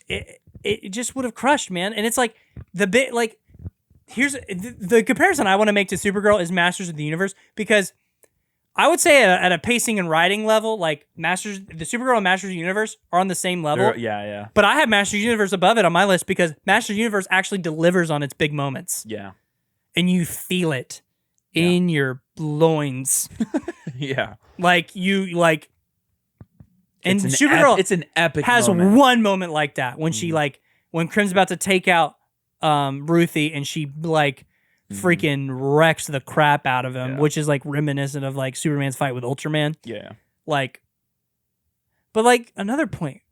it just would have crushed, man. And it's like here's the comparison I want to make to Supergirl is Masters of the Universe, because I would say at a pacing and writing level, like the Supergirl and Masters of the Universe are on the same level. Yeah. But I have Masters of the Universe above it on my list because Masters of the Universe actually delivers on its big moments. Yeah. And you feel it in your loins. Yeah. Like and Supergirl, it's an epic has moment. one moment like that when she when Crim's about to take out Ruthie and she freaking wrecks the crap out of him, which is like reminiscent of like Superman's fight with Ultraman. Yeah. But like another point.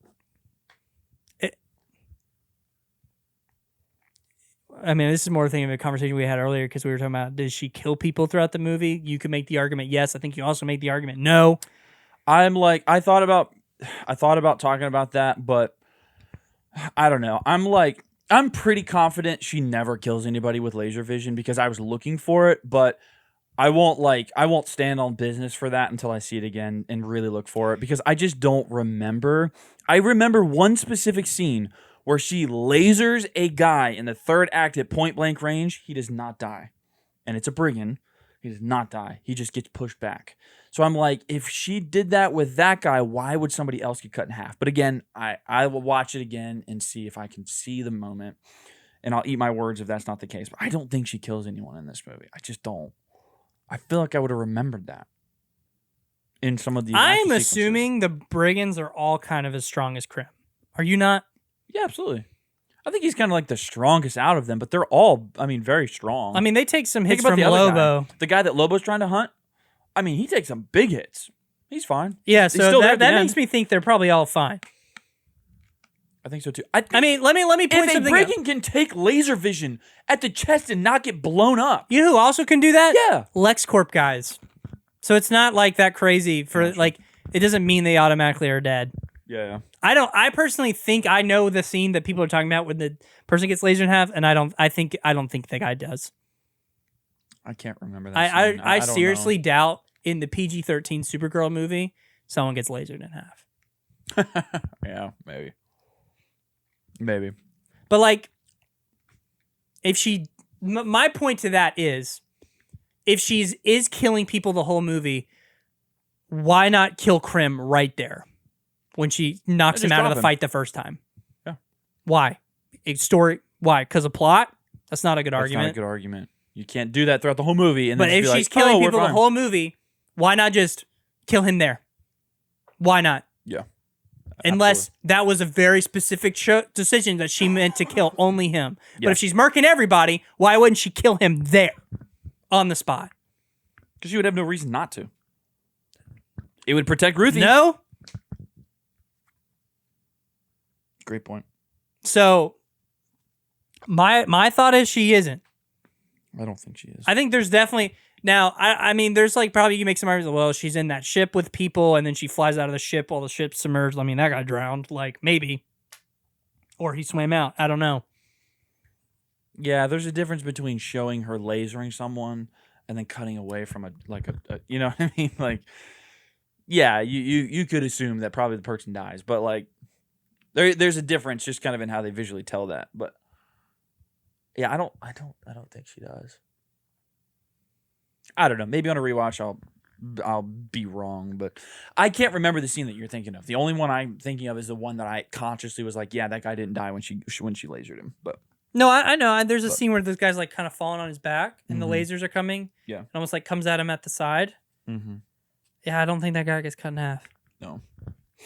I mean, this is more thing of a conversation we had earlier because we were talking about, does she kill people throughout the movie? You could make the argument yes. I think you also make the argument no. I thought about talking about that, but I don't know. I'm pretty confident she never kills anybody with laser vision because I was looking for it, but I won't stand on business for that until I see it again and really look for it because I just don't remember. I remember one specific scene where she lasers a guy in the third act at point blank range. He does not die. And it's a brigand. He does not die. He just gets pushed back. So I'm like, if she did that with that guy, why would somebody else get cut in half? But again, I will watch it again and see if I can see the moment. And I'll eat my words if that's not the case. But I don't think she kills anyone in this movie. I just don't. I feel like I would have remembered that in some of these. I'm assuming the brigands are all kind of as strong as Crim. Are you not? Yeah, absolutely. I think he's kind of like the strongest out of them, but they're all, I mean, very strong. I mean, they take some Think hits about from the other Lobo. guy. The guy that Lobo's trying to hunt, I mean, he takes some big hits. He's fine. Yeah, He's so still there that, at the that end. makes me think they're probably all fine. I think so too. I mean, let me point if a something out. Brigand can take laser vision at the chest and not get blown up. You know who also can do that? Yeah. LexCorp guys. So it's not like that crazy for like it doesn't mean they automatically are dead. Yeah. I personally think I know the scene that people are talking about when the person gets lasered in half, and I don't think the guy does. I can't remember that scene. I don't seriously doubt in the PG-13 Supergirl movie someone gets lasered in half. know. Yeah, maybe. But like, if she, my point to that is, if she's killing people the whole movie, why not kill Krim right there when she knocks him Just out of drop the him. fight the first time? Yeah. Why? Why? Because of plot? That's not a good That's argument. not a good argument. You can't do that throughout the whole movie. And But then if just be she's like, killing oh, we're people the fine. whole movie, why not just kill him there? Why not? Yeah. Unless that was a very specific decision that she meant to kill only him. Yeah. But if she's murking everybody, why wouldn't she kill him there on the spot? Because you would have no reason not to. It would protect Ruthie. No? Great point. So my thought is she isn't. I don't think she is. I think there's definitely now. I mean, there's like probably you can make some arguments. Well, she's in that ship with people, and then she flies out of the ship while the ship's submerged. I mean, that guy drowned. Like maybe, or he swam out. I don't know. Yeah, there's a difference between showing her lasering someone and then cutting away from a you know what I mean? Like, yeah, you could assume that probably the person dies, but like, there's a difference just kind of in how they visually tell that. But yeah, I don't think she does. I don't know. Maybe on a rewatch, I'll be wrong, but I can't remember the scene that you're thinking of. The only one I'm thinking of is the one that I consciously was like, yeah, that guy didn't die when she lasered him. But No, I know. There's a scene where this guy's like kind of falling on his back, and the lasers are coming. Yeah. And almost like comes at him at the side. mm-hmm. Yeah, I don't think that guy gets cut in half. No.